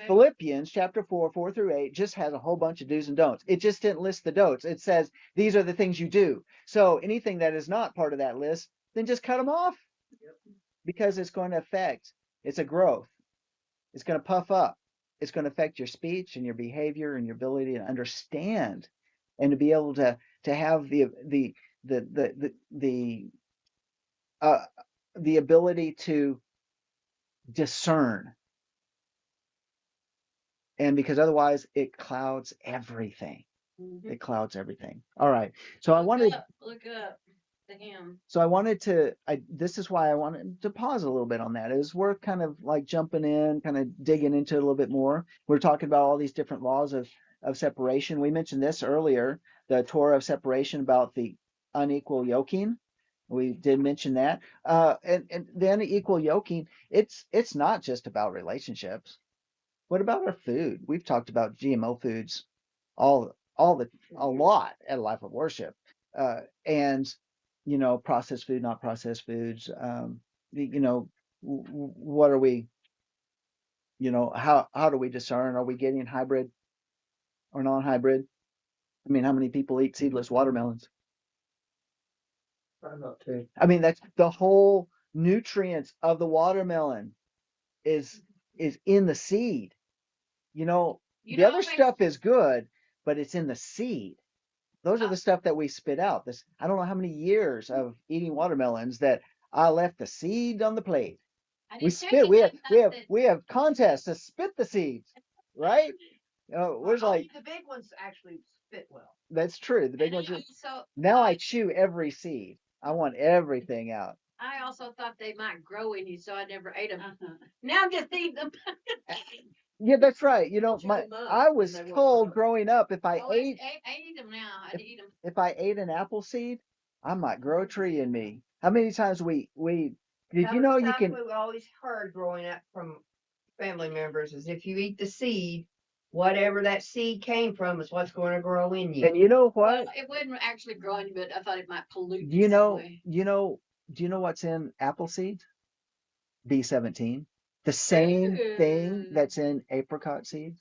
Philippians chapter 4 through 8 just has a whole bunch of do's and don'ts. It just didn't list the don'ts. It says these are the things you do. So anything that is not part of that list, then just cut them off. Because it's going to affect, it's a growth. It's going to puff up. It's going to affect your speech and your behavior and your ability to understand and to be able to have the ability to discern. And because otherwise it clouds everything. Mm-hmm. It clouds everything. All right. So Look up the hymn. So this is why I wanted to pause a little bit on that. It was worth kind of like jumping in, kind of digging into it a little bit more. We're talking about all these different laws of separation. We mentioned this earlier, the Torah of separation about the unequal yoking. We did mention that. And the unequal yoking, it's not just about relationships. What about our food? We've talked about GMO foods a lot at Life of Worship. And processed food, not processed foods. What are we? How do we discern? Are we getting hybrid or non-hybrid? I mean, how many people eat seedless watermelons? Try not to. I mean, that's the whole nutrients of the watermelon is in the seed. The other stuff is good, but it's in the seed. Those are the stuff that we spit out. I don't know how many years of eating watermelons that I left the seed on the plate. We have contests to spit the seeds, right? The big ones actually spit well. That's true. The big ones. Now I chew every seed. I want everything out. I also thought they might grow in you, so I never ate them. Now just eat them. Yeah, that's right. I was told growing up if I ate them now. I'd eat them. If I ate an apple seed, I might grow a tree in me. How many times you can? We always heard growing up from family members is if you eat the seed, whatever that seed came from is what's going to grow in you. And you know what? Well, it wouldn't actually grow in you, but I thought it might pollute. Do you know what's in apple seeds? B17. The same thing that's in apricot seeds.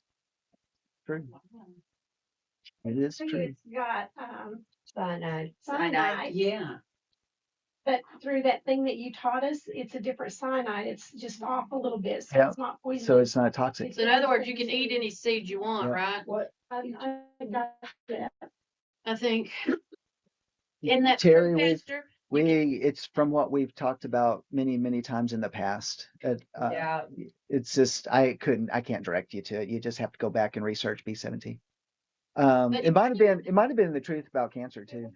True. It is true. It's got Cyanide. Yeah. But through that thing that you taught us, it's a different cyanide. It's just off a little bit, so it's not poisonous. So it's not toxic. So in other words, you can eat any seed you want, right? What? I got that. I think. Isn't that Terry, true, we Pastor? it's from what we've talked about many times in the past. Yeah. It's just I can't direct you to it. You just have to go back and research B17. But It might have been the truth about cancer too.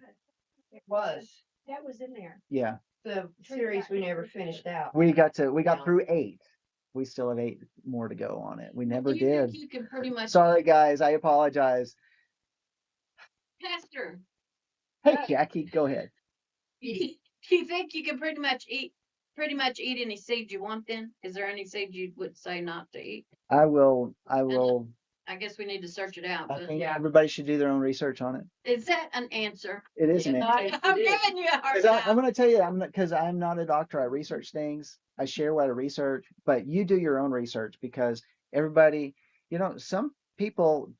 It was That was in there. Yeah, the series we never finished out. we got Yeah. through 8. We still have 8 more to go on it. We never do you think did. you can pretty much Sorry guys, I apologize. Pastor, Hey Jackie, go ahead. do you think you can pretty much eat any seed you want then? Is there any seed you would say not to eat? I will. I guess we need to search it out. I But think Yeah. everybody should do their own research on it. is that an answer? It is an Yeah. answer. I'm It is. giving you a hard Because I'm time. going to tell you, because I'm not a doctor. I research things. I share what I research, but you do your own research because everybody, some people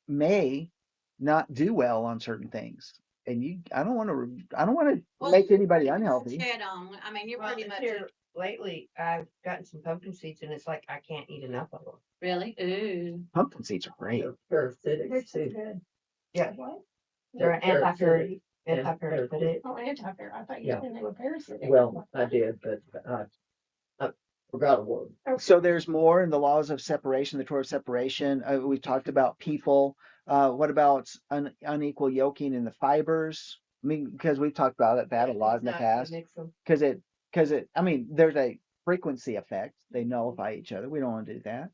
may not do well on certain things, and I don't want to make anybody unhealthy. Head on. I mean, you're Well, pretty much here lately, I've gotten some pumpkin seeds, and it's like I can't eat enough of them. really. Ooh. Pumpkin seeds are great. They're parasitic They're so too. good. Yeah. What? They're Parasitic. anti-parasitic. Oh, anti-parasitic. I thought you Yeah. said they were parasitic. Well, I did, but I forgot a word. So there's more in the laws of separation, the Torah of separation. We've talked about people. What about unequal yoking in the fibers? I mean, because we've talked about that a lot in the Not to past. mix them. Because it, I mean, there's a frequency effect. They nullify each other. We don't want to do that.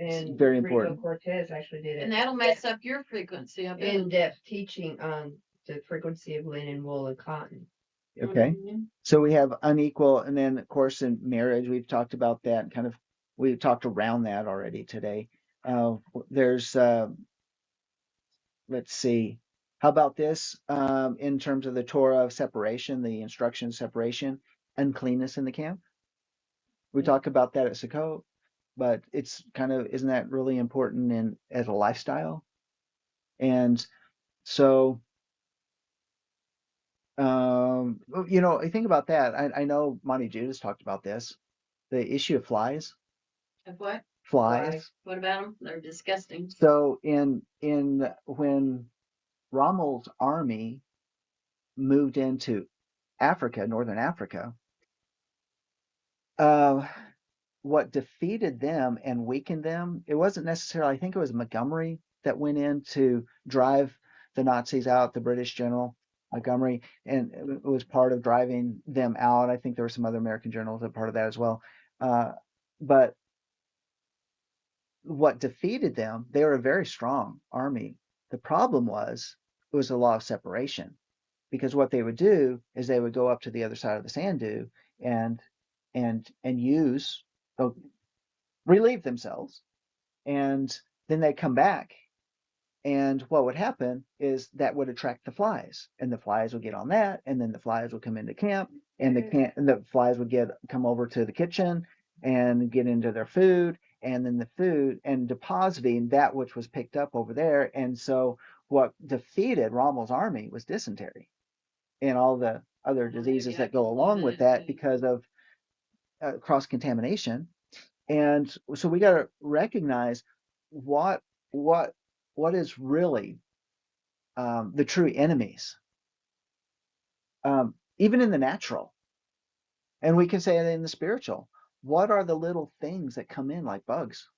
And very Rico important. Cortez actually did And it. that'll mess up your frequency. I bet. In-depth teaching on the frequency of linen, wool, and cotton. Okay. Mhm. So we have unequal, and then of course in marriage we've talked about that. We've talked around that already today. There's let's see. How about this? In terms of the Torah of separation, the instruction of separation, uncleanness in the camp. We talk about that at Sukkot, but it's isn't that really important as a lifestyle? And so, I think about that. I know Monty Judas talked about this, the issue of flies. Of what? Flies. What about them? They're disgusting. So when Rommel's army moved into Africa, northern Africa, what defeated them and weakened them, it wasn't necessarily, I think it was Montgomery that went in to drive the Nazis out, the British general Montgomery, and it was part of driving them out. I think there were some other American generals that part of that as well. But what defeated them, they were a very strong army. The problem was it was a law of separation, because what they would do is they would go up to the other side of the sand dune and use relieve themselves, and then they come back, and what would happen is that would attract the flies, and the flies would get on that, and then the flies would come into camp, and the flies would come over to the kitchen and get into their food, and then the food and depositing that which was picked up over there. And so what defeated Rommel's army was dysentery and all the other diseases that go along with that because of cross contamination. And so we got to recognize what is really the true enemies, even in the natural, and we can say it in the spiritual. What are the little things that come in like bugs,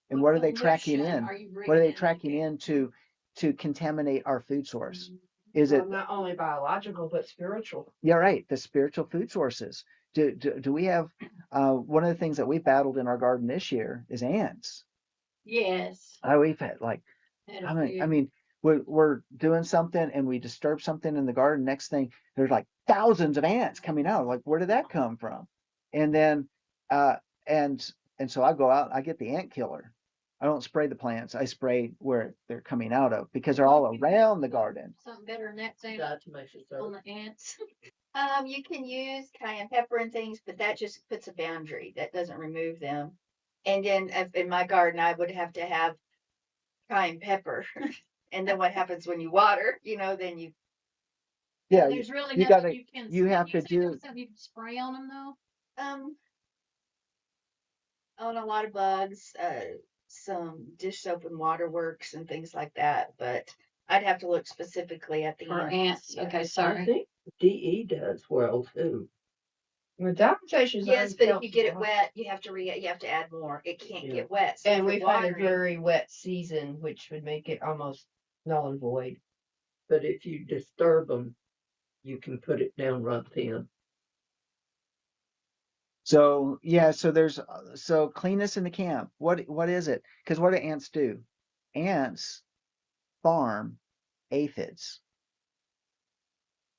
and what are they tracking in? What are they tracking in to contaminate our food source? Is it not only biological but spiritual? Yeah, right. The spiritual food sources. Do we have one of the things that we battled in our garden this year is ants. Yes. We've had I mean, we're doing something and we disturb something in the garden. Next thing, there's like thousands of ants coming out. Like, where did that come from? And then, and so I go out, I get the ant killer. I don't spray the plants. I spray where they're coming out of, because they're all around the garden. Something better than that, Sam, Not to make it so. on the ants. You can use cayenne pepper and things, but that just puts a boundary. That doesn't remove them. And then in my garden, I would have to have cayenne pepper. And then what happens when you water, then you. Yeah, There's really you nothing gotta- you can. you have to say do- there's something you can spray on them though. On a lot of bugs, some dish soap and water works and things like that. But I'd have to look specifically at the For ants. ants. Okay, I sorry. think DE does well too. With applications, Yes, but if you get it wet, you have to add more. It can't Yeah. get wet. So if and you're we've had a watering- very wet season, which would make it almost null and void. But if you disturb them, you can put it down right then. So yeah, so there's so cleanness in the camp. What is it? Because what do ants do? Ants farm aphids.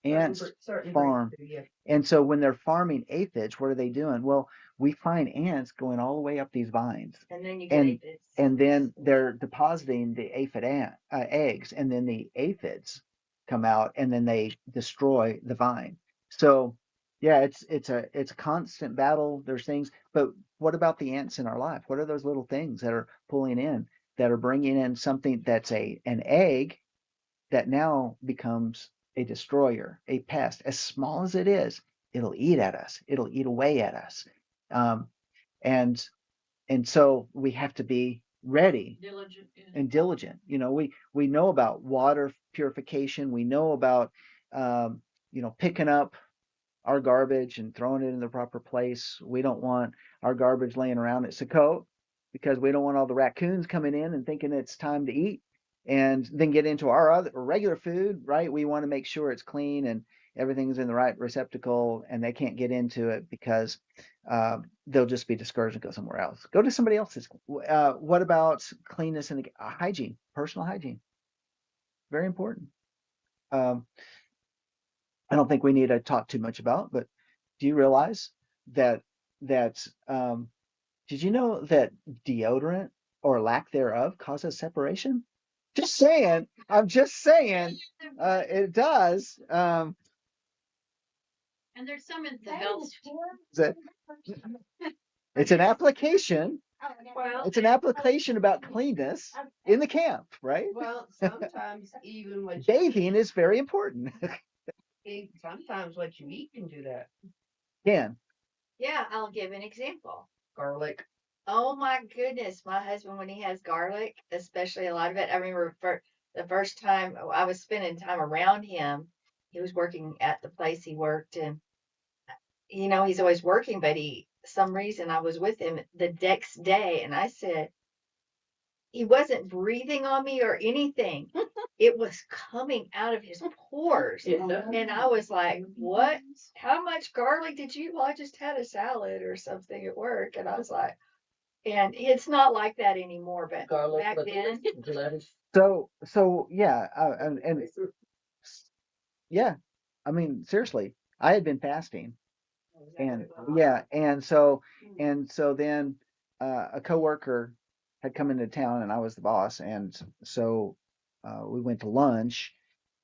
Ants Certain farm. breeds do, yeah. And so when they're farming aphids, what are they doing? Well, we find ants going all the way up these vines, and then you get and aphids. and then they're depositing the aphid eggs, and then the aphids come out, and then they destroy the vine. So yeah, it's a constant battle. There's things, but what about the ants in our life? What are those little things that are pulling in, that are bringing in something that's an egg that now becomes a destroyer, a pest, as small as it is? It'll eat at us. It'll eat away at us. Um, and so we have to be ready Diligent. Yeah. and diligent. We know about water purification. We know about picking up our garbage and throwing it in the proper place. We don't want our garbage laying around at Sukkot, because we don't want all the raccoons coming in and thinking it's time to eat and then get into our other regular food, right? We want to make sure it's clean and everything's in the right receptacle, and they can't get into it because they'll just be discouraged and go somewhere else. Go to somebody else's. What about cleanness and hygiene, personal hygiene? Very important. I don't think we need to talk too much about, but do you realize that did you know that deodorant or lack thereof causes separation? Just saying. I'm just saying. It does. And there's some in the health. It's an application. Well, It's an application about cleanness in the camp, right? well, sometimes even what Bathing is very important. sometimes what you eat can do that. Can. Yeah, I'll give an example. Garlic. Oh my goodness, my husband, when he has garlic, especially a lot of it, I remember the first time I was spending time around him, he was working at the place he worked, and he's always working, but some reason I was with him the next day, and I said, he wasn't breathing on me or anything. It was coming out of his pores. And I was like, what? How much garlic did you? Well, I just had a salad or something at work. And I was like, and it's not like that anymore, but Garlic back with then. lettuce. So yeah, and yeah, I mean, seriously, I had been fasting, and yeah, and so then a coworker had come into town, and I was the boss, and so we went to lunch,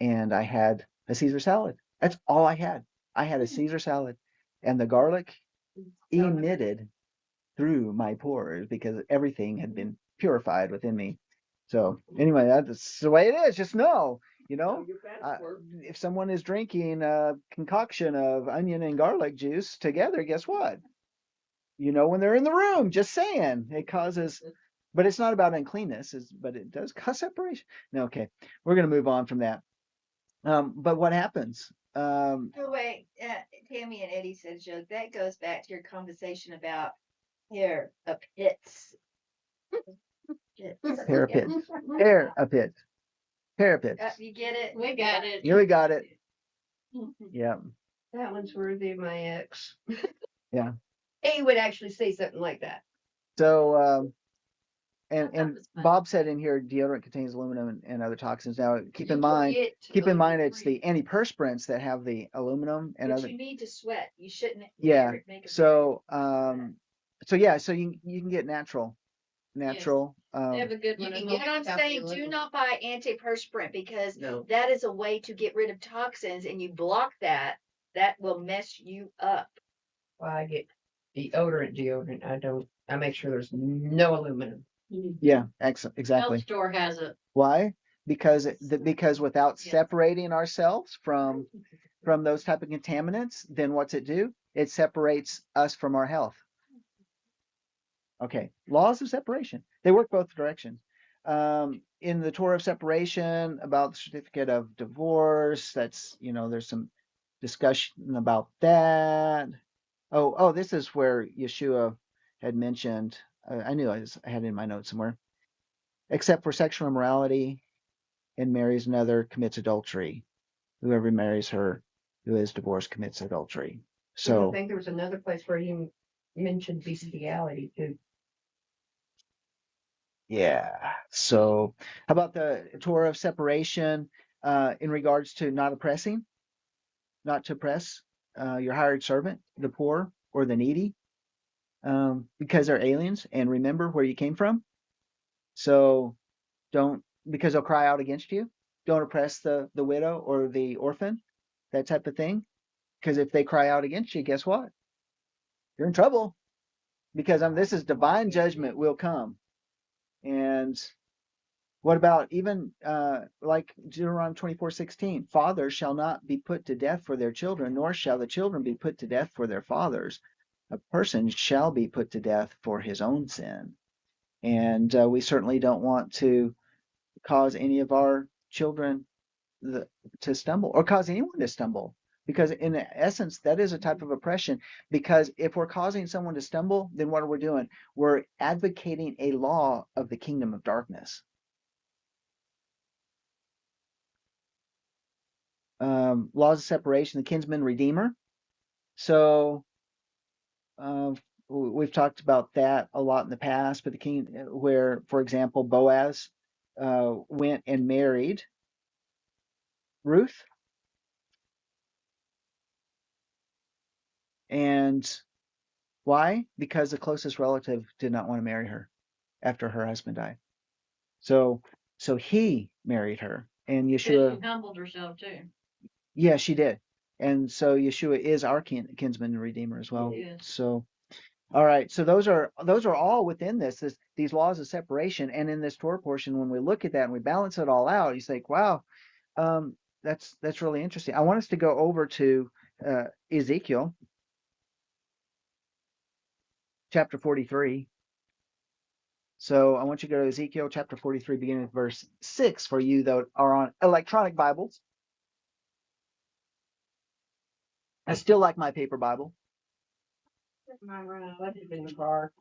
and I had a Caesar salad. That's all I had. I had a Caesar salad, and the garlic emitted through my pores because everything had been purified within me. So anyway, that's the way it is. Just know, if someone is drinking a concoction of onion and garlic juice together, guess what? When they're in the room, just saying, it causes, but it's not about uncleanness, but it does cause separation. No, okay, we're going to move on from that. But what happens? Oh, wait, Tammy and Eddie said, joke, that goes back to your conversation about hair pits. Parapet. Parapet. Parapet. You get it? We got it. Yeah, we got it. Yeah. That one's worthy of my ex. Yeah. He would actually say something like that. So, and was fun. Bob said in here, deodorant contains aluminum and other toxins. Now, keep in mind, it's the antiperspirants that have the aluminum and But other. you need to sweat. You shouldn't. Yeah. Make a So yeah, so you can get natural. They have a good You one. can at get What home. I'm saying, do not buy antiperspirant, because No. that is a way to get rid of toxins, and you block that. That will mess you up. Well, I get deodorant. I make sure there's no aluminum. Yeah, exactly. Health store has it. Why? Because without separating ourselves from those type of contaminants, then what's it do? It separates us from our health. Okay, laws of separation. They work both directions. In the Torah of separation about the certificate of divorce, that's, there's some discussion about that. Oh, this is where Yeshua had mentioned, I knew I had it in my notes somewhere, except for sexual immorality and marries another commits adultery. Whoever marries her who is divorced commits adultery. So I think there was another place where he mentioned bestiality too. yeah. So how about the Torah of separation in regards to not to oppress your hired servant, the poor or the needy, because they're aliens and remember where you came from. So don't, because they'll cry out against you. Don't oppress the widow or the orphan, that type of thing. Because if they cry out against you, guess what? You're in trouble. Because this is divine judgment will come. And what about even like Deuteronomy 24:16? Fathers shall not be put to death for their children, nor shall the children be put to death for their fathers. A person shall be put to death for his own sin. And we certainly don't want to cause any of our children to stumble or cause anyone to stumble. Because in essence, that is a type of oppression. Because if we're causing someone to stumble, then what are we doing? We're advocating a law of the kingdom of darkness. Laws of separation, the kinsman redeemer. So we've talked about that a lot in the past, but the king, where, for example, Boaz went and married Ruth, and why? Because the closest relative did not want to marry her after her husband died. So he married her, and Yeshua. She humbled herself too. Yeah, she did, and so Yeshua is our kinsman and redeemer as well. So, all right. So those are all within these laws of separation, and in this Torah portion, when we look at that and we balance it all out, you think, wow, that's really interesting. I want us to go over to Ezekiel chapter 43. So I want you to go to Ezekiel chapter 43, beginning with verse 6 for you that are on electronic Bibles. I still like my paper Bible. Mine ran out. I did in the car.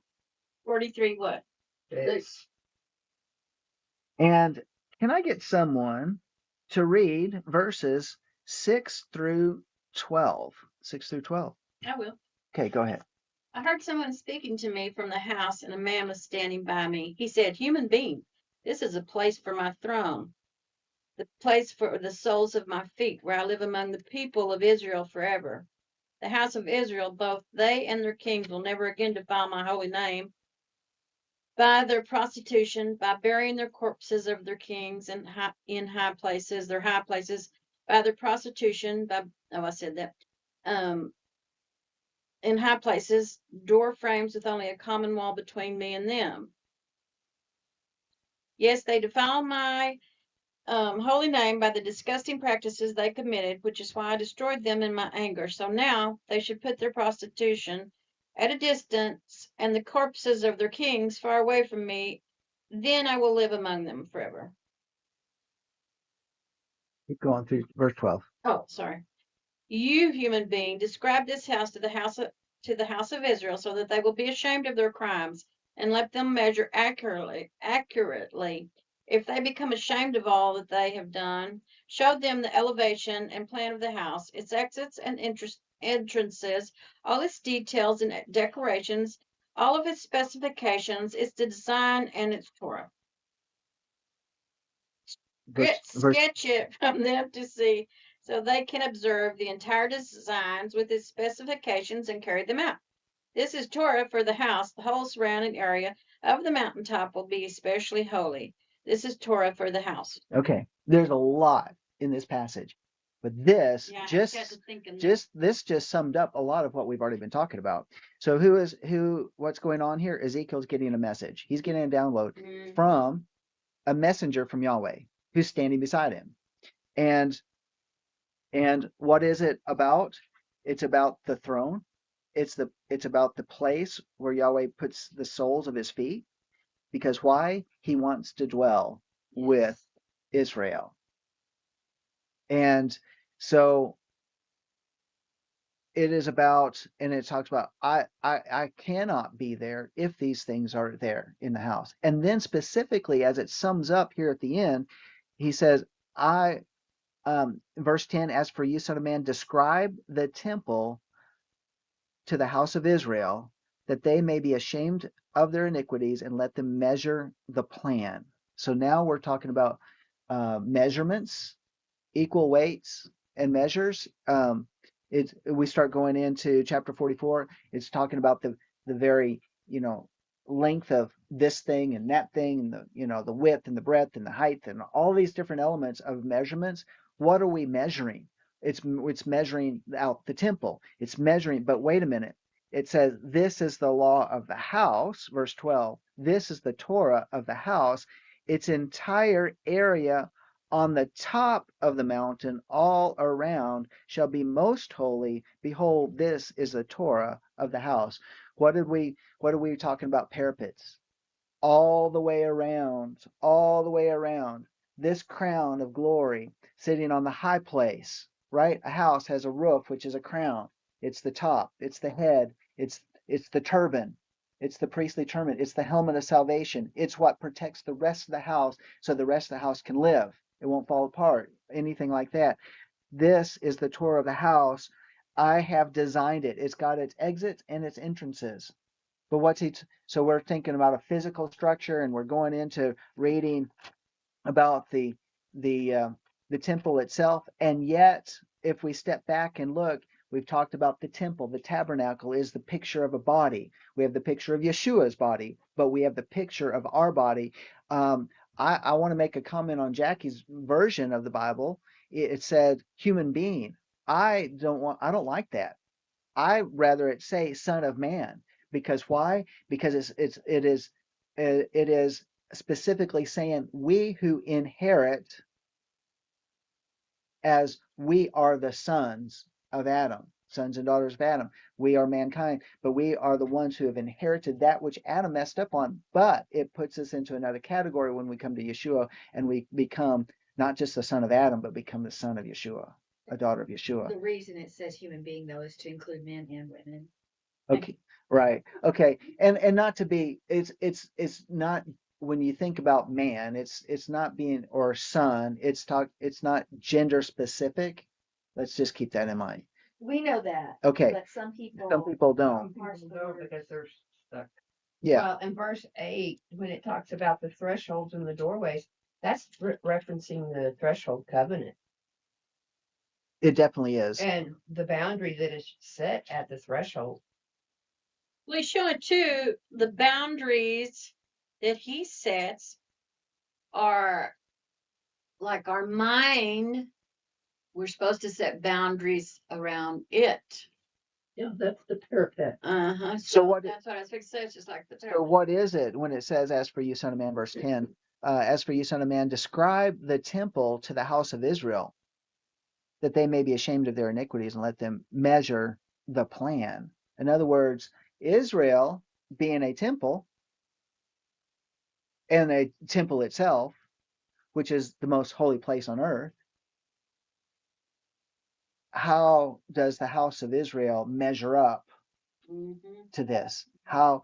43 what? Six. And can I get someone to read verses 6 through 12? 6 through 12. I will. Okay, go ahead. I heard someone speaking to me from the house, and a man was standing by me. He said, "Human being, this is a place for my throne, the place for the soles of my feet, where I live among the people of Israel forever. The house of Israel, both they and their kings, will never again defile my holy name by their prostitution, by burying their corpses of their kings in high places, their high places, by their prostitution, by in high places, door frames with only a common wall between me and them. Yes, they defile my holy name by the disgusting practices they committed, which is why I destroyed them in my anger. So now they should put their prostitution at a distance and the corpses of their kings far away from me. Then I will live among them forever." Keep going through verse 12. Oh, sorry. "You, human being, describe this house to the house of Israel, so that they will be ashamed of their crimes, and let them measure accurately. If they become ashamed of all that they have done, show them the elevation and plan of the house, its exits and entrances, all its details and decorations, all of its specifications, its design, and its Torah. Sketch it from them to see, so they can observe the entire designs with its specifications and carry them out. This is Torah for the house. The whole surrounding area of the mountaintop will be especially holy. This is Torah for the house." Okay, there's a lot in this passage, but this just summed up a lot of what we've already been talking about. So what's going on here? Ezekiel's getting a message. He's getting a download from a messenger from Yahweh who's standing beside him. And what is it about? It's about the throne. It's about the place where Yahweh puts the soles of his feet. Because why? He wants to dwell with Israel. And so it is about, and it talks about, I cannot be there if these things are there in the house. And then specifically, as it sums up here at the end, he says, verse 10, as for you, son of man, describe the temple to the house of Israel, that they may be ashamed of their iniquities, and let them measure the plan. So now we're talking about measurements, equal weights and measures. We start going into chapter 44. It's talking about the very, length of this thing and that thing, and the width and the breadth and the height and all these different elements of measurements. What are we measuring? It's measuring out the temple. It's measuring, but wait a minute. It says, this is the law of the house, verse 12. This is the Torah of the house. Its entire area on the top of the mountain all around shall be most holy. Behold, this is the Torah of the house. What are we talking about? Parapets. All the way around, all the way around. This crown of glory sitting on the high place, right? A house has a roof, which is a crown. It's the top, it's the head, it's the turban, it's the priestly turban, it's the helmet of salvation. It's what protects the rest of the house so the rest of the house can live. It won't fall apart, anything like that. This is the Torah of the house. I have designed it. It's got its exits and its entrances. But so we're thinking about a physical structure, and we're going into reading about the temple itself. And yet, if we step back and look, we've talked about the temple. The tabernacle is the picture of a body. We have the picture of Yeshua's body, but we have the picture of our body. I want to make a comment on Jackie's version of the Bible. It said human being. I don't like that. I rather it say son of man. Because why? Because it is specifically saying we who inherit, as we are the sons of Adam, sons and daughters of Adam. We are mankind, but we are the ones who have inherited that which Adam messed up on. But it puts us into another category when we come to Yeshua, and we become not just the son of Adam, but become the son of Yeshua, a daughter of Yeshua. The reason it says human being, though, is to include men and women. Okay, right. Okay, and not to be, it's not, when you think about man, it's not being, or son, it's not gender specific. Let's just keep that in mind. We know that. Okay. But some people don't. Because they're stuck. Yeah. Well, in verse 8, when it talks about the thresholds and the doorways, that's referencing the threshold covenant. It definitely is. And the boundary that is set at the threshold. We show it too. The boundaries that he sets are like our mind. We're supposed to set boundaries around it. Yeah, that's the parapet. So that's what I was fixing to say. It's just like the So what is it when it says, as for you, son of man, verse 10, as for you, son of man, describe the temple to the house of Israel, that they may be ashamed of their iniquities, and let them measure the plan. In other words, Israel being a temple, and a temple itself, which is the most holy place on earth, how does the house of Israel measure up to this? How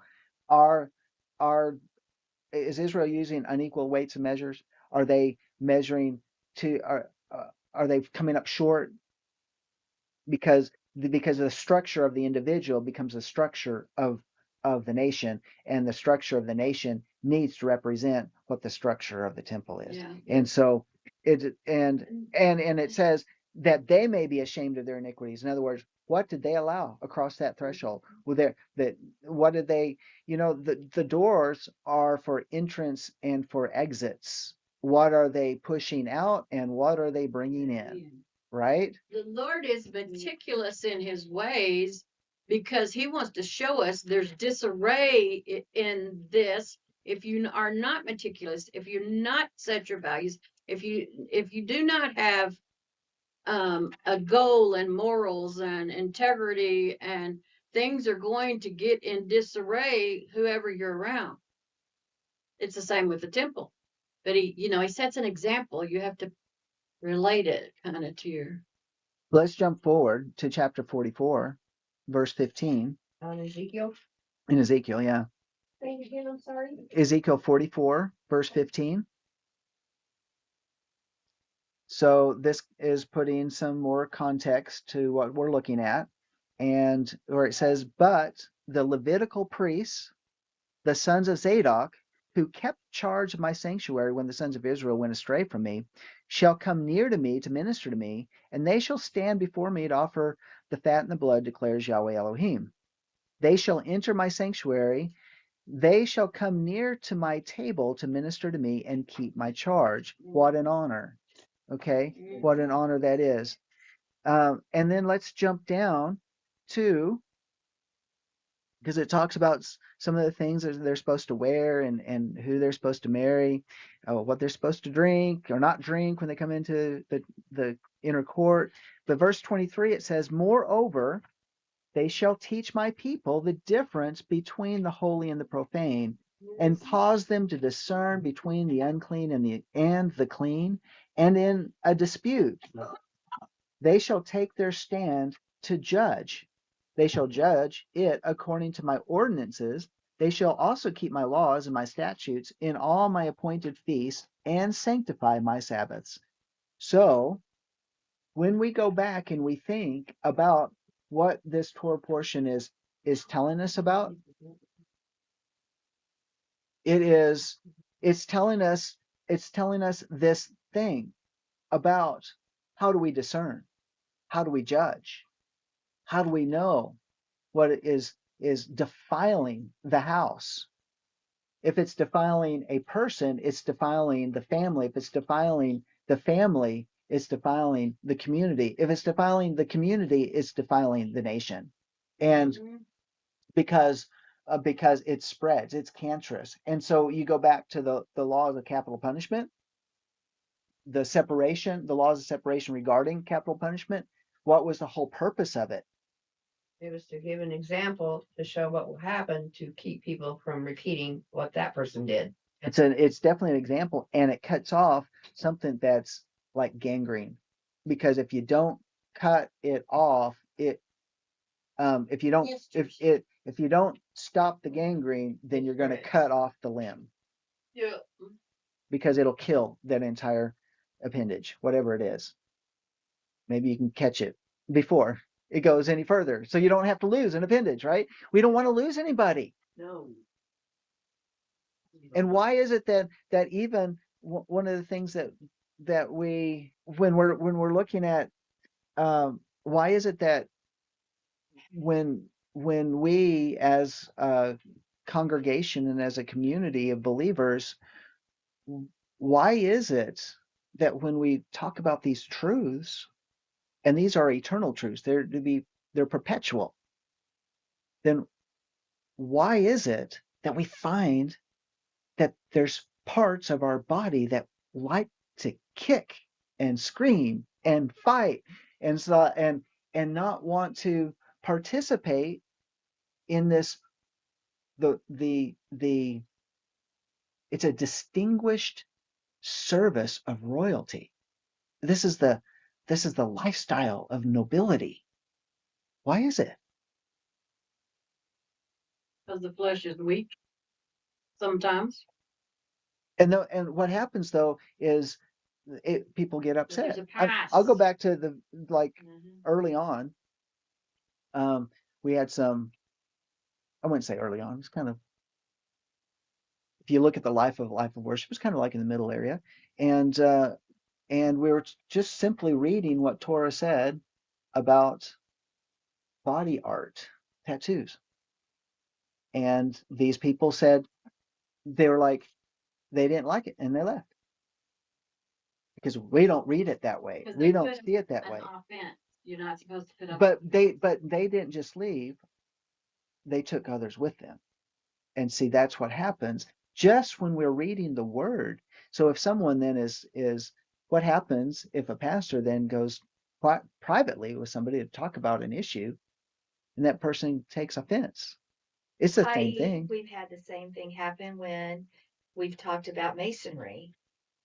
is Israel using unequal weights and measures? Are they measuring are they coming up short? Because the structure of the individual becomes the structure of the nation, and the structure of the nation needs to represent what the structure of the temple is. Yeah. And so it says that they may be ashamed of their iniquities. In other words, what did they allow across that threshold? What did they, the doors are for entrance and for exits. What are they pushing out, and what are they bringing in? Right? The Lord is meticulous in his ways, because he wants to show us there's disarray in this. If you are not meticulous, if you not set your values, if you do not have a goal and morals and integrity, and things are going to get in disarray whoever you're around. It's the same with the temple. But he sets an example. You have to relate it kind of to your. Let's jump forward to chapter 44, verse 15. On Ezekiel. In Ezekiel, yeah. Say it again, I'm sorry. Ezekiel 44, verse 15. So this is putting some more context to what we're looking at. And where it says, but the Levitical priests, the sons of Zadok, who kept charge of my sanctuary when the sons of Israel went astray from me, shall come near to me to minister to me, and they shall stand before me to offer the fat and the blood, declares Yahweh Elohim. They shall enter my sanctuary. They shall come near to my table to minister to me and keep my charge. What an honor. Okay, what an honor that is. And then let's jump down to, because it talks about some of the things that they're supposed to wear and who they're supposed to marry, what they're supposed to drink or not drink when they come into the inner court. But verse 23, it says, moreover, they shall teach my people the difference between the holy and the profane, and cause them to discern between the unclean and the clean. And in a dispute, they shall take their stand to judge. They shall judge it according to my ordinances. They shall also keep my laws and my statutes in all my appointed feasts and sanctify my Sabbaths. So when we go back and we think about what this Torah portion is telling us about, it's telling us this thing about how do we discern, how do we judge, how do we know what is defiling the house. If it's defiling a person, it's defiling the family. If it's defiling the family, it's defiling the community. If it's defiling the community, it's defiling the nation. And because it spreads, it's cancerous. And so you go back to the laws of capital punishment, the laws of separation regarding capital punishment. What was the whole purpose of it? It was to give an example to show what will happen to keep people from repeating what that person did. It's definitely an example, and it cuts off something that's like gangrene, because if you don't cut it off, if you don't stop the gangrene, then you're going to cut off the limb. Yeah. Because it'll kill that entire appendage, whatever it is. Maybe you can catch it before it goes any further, so you don't have to lose an appendage, right? We don't want to lose anybody. No. And why is it that even one of the things that we, when we're looking at, why is it that when we as a congregation and as a community of believers, why is it that when we talk about these truths, and these are eternal truths, they're perpetual, then why is it that we find that there's parts of our body that like to kick and scream and fight and so and not want to participate in this, the it's a distinguished service of royalty. This is the lifestyle of nobility. Why is it? Because the flesh is weak sometimes. And what happens though is people get upset. There's a past. I'll go back to the early on. We had some, I wouldn't say early on, it's kind of, if you look at the life of worship, it's kind of like in the middle area. And we were just simply reading what Torah said about body art, tattoos. And these people said, they were like, they didn't like it and they left. Because we don't read it that way. We don't see it that way. Offense. You're not supposed to put up. But they didn't just leave. They took others with them. And see, that's what happens just when we're reading the word. So if someone then is what happens if a pastor then goes privately with somebody to talk about an issue and that person takes offense? It's the same thing. We've had the same thing happen when we've talked about masonry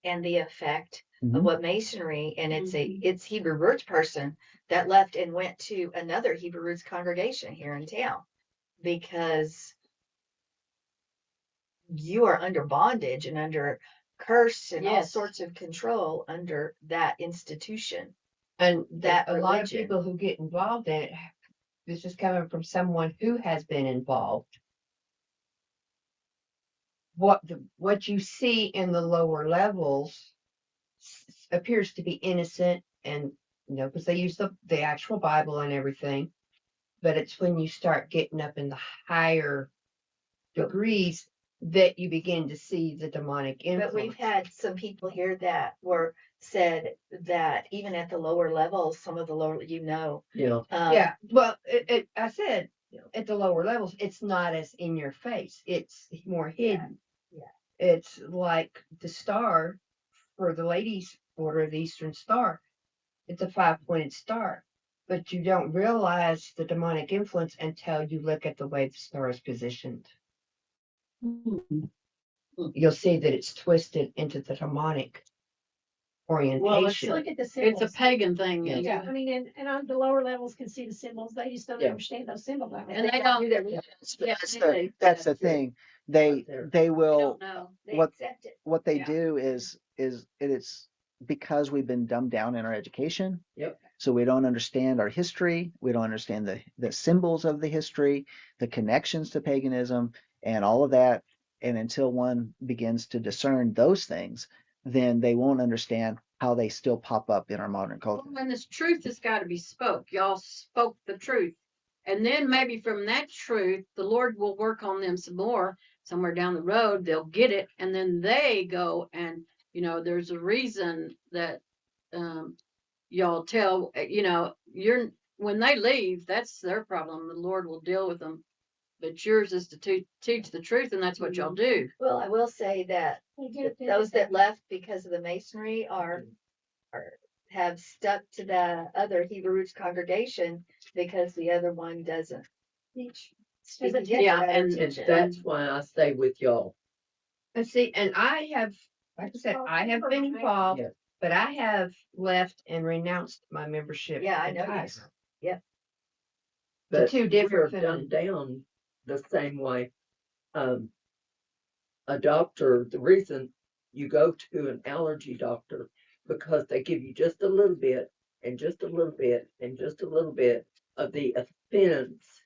and the effect of Mhm. what masonry, and it's Hebrew roots person that left and went to another Hebrew roots congregation here in town because you are under bondage and under curse and all Yes. sorts of control under that institution. And That a lot of religion. people who get involved in it, this is coming from someone who has been involved. What you see in the lower levels appears to be innocent, and because they use the actual Bible and everything, but it's when you start getting up in the higher degrees that you begin to see the demonic influence. But we've had some people here that said that even at the lower levels, some of the lower, Yeah, well, I said at the lower levels, it's not as in your face. It's more hidden. Yeah. It's like the star for the ladies' order of the Eastern Star. It's a 5-pointed star, but you don't realize the demonic influence until you look at the way the star is positioned. You'll see that it's twisted into the demonic orientation. Look at the It's symbols. a pagan thing. Yeah. Yeah, I mean, and on the lower levels can see the symbols. They just don't Yeah. understand those symbols. And they don't. That's the thing. They They will. don't know. They What- accept it. What they Yeah. do is it's because we've been dumbed down in our education. Yep. So we don't understand our history. We don't understand the symbols of the history, the connections to paganism, and all of that. And until one begins to discern those things, then they won't understand how they still pop up in our modern culture. Well, and this truth has got to be spoke. Y'all spoke the truth. And then maybe from that truth, the Lord will work on them some more. Somewhere down the road, they'll get it. And then they go and, there's a reason that y'all tell, when they leave, that's their problem. The Lord will deal with them. But yours is to teach the truth, and that's what y'all do. Well, I will say that those that left because of the masonry have stuck to the other Hebrew roots congregation because the other one doesn't speak against Yeah, that and teaching. That's why I stay with y'all. And see, and I have, like I said, I have been involved, Yes. but I have left and renounced my membership. Yeah, I know you entirely. have. Yep. The two different we're dumbed down the same way. A doctor, the reason you go to an allergy doctor, because they give you just a little bit and just a little bit and just a little bit of the offense.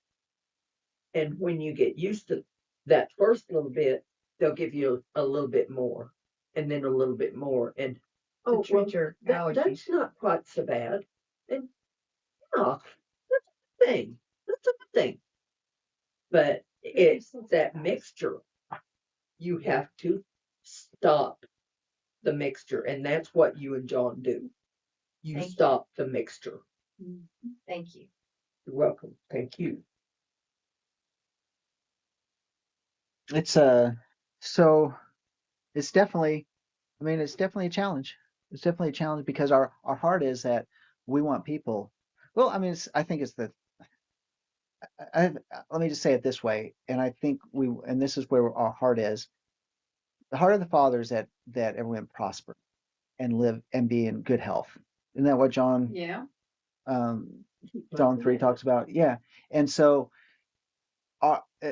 And when you get used to that first little bit, they'll give you a little bit more and then a little bit more. And to treat your allergies. that's not quite so bad. And that's a thing. That's a good thing. But it's that mixture. You have to stop the mixture, and that's what you and John do. You Thank you. stop the mixture. Thank you. You're welcome. Thank you. It's so it's definitely, I mean, it's definitely a challenge. It's definitely a challenge because our heart is that we want people. Well, I mean, I think it's let me just say it this way, and I think and this is where our heart is. The heart of the Father is that everyone prosper and live and be in good health. Isn't that what John Yeah. John 3 talks about? Yeah. And so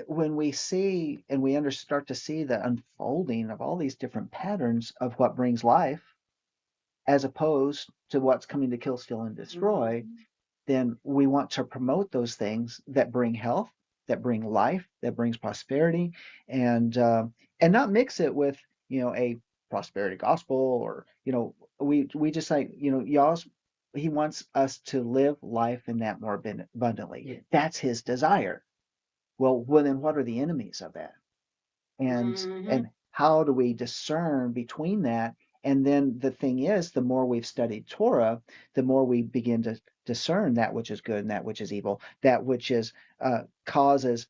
when we see and we start to see the unfolding of all these different patterns of what brings life, as opposed to what's coming to kill, steal, and destroy, then we want to promote those things that bring health, that bring life, that brings prosperity, and not mix it with a prosperity gospel, or we just like y'all's. He wants us to live life in that more abundantly. Yeah. That's his desire. Well, then what are the enemies of that? And how do we discern between that? And then the thing is, the more we've studied Torah, the more we begin to discern that which is good and that which is evil, that which is causes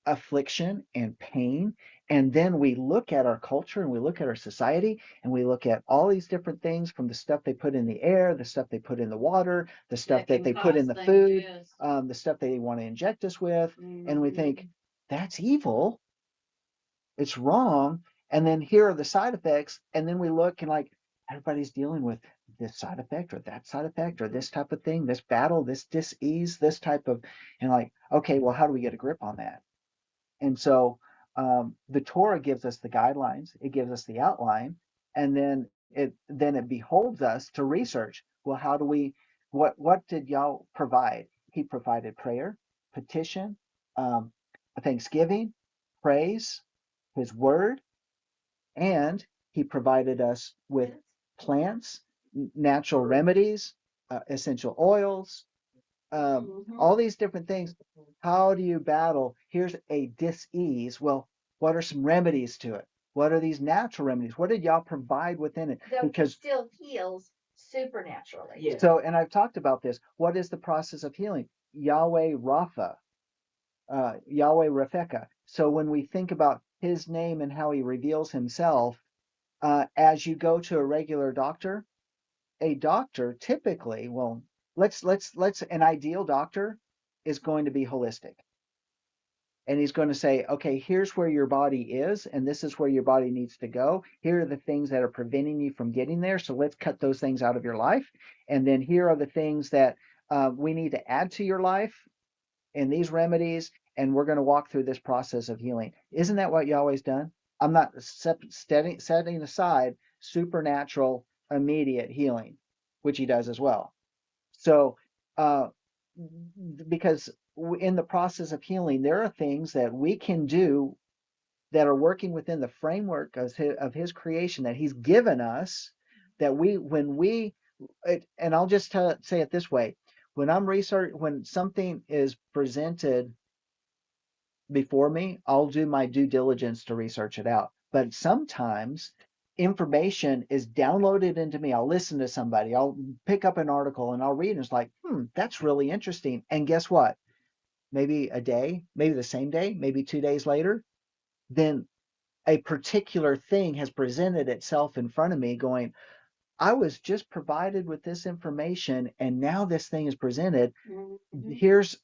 affliction and pain. And then we look at our culture and we look at our society and we look at all these different things, from the stuff they put in the air, the stuff they put in the water, the stuff that they put in the food, the stuff they want to inject us with. And we think, that's evil. It's wrong. and then here are the side effects, and then we look and like everybody's dealing with this side effect or that side effect or this type of thing, this battle, this dis-ease, this type of, and like, okay, well, how do we get a grip on that? And so the Torah gives us the guidelines, it gives us the outline, and then it beholds us to research. Well, how do we? What did Yah provide? He provided prayer, petition, um, thanksgiving, praise, His word, and He provided us with plants, natural remedies, essential oils, all these different things. How do you battle? Here's a dis-ease. Well, what are some remedies to it? What are these natural remedies? What did y'all provide within it? Though he Because still heals supernaturally. Yeah. so, and I've talked about this. What is the process of healing? Yahweh Rapha, Yahweh Rafeka. So when we think about His name and how He reveals Himself, as you go to a regular doctor, a doctor typically, well, let's an ideal doctor is going to be holistic, and he's going to say, okay, here's where your body is and this is where your body needs to go. Here are the things that are preventing you from getting there, so let's cut those things out of your life, and then here are the things that we need to add to your life in these remedies, and we're going to walk through this process of healing. Isn't that what Yahweh's done? I'm not setting aside supernatural immediate healing, which He does as well. So, because in the process of healing, there are things that we can do that are working within the framework of His creation that He's given us, that and I'll just say it this way: when something is presented before me, I'll do my due diligence to research it out. But sometimes information is downloaded into me. I'll listen to somebody, I'll pick up an article and I'll read, and it's like, that's really interesting. And guess what? Maybe a day, maybe the same day, maybe 2 days later, then a particular thing has presented itself in front of me going, I was just provided with this information and now this thing is presented. Here's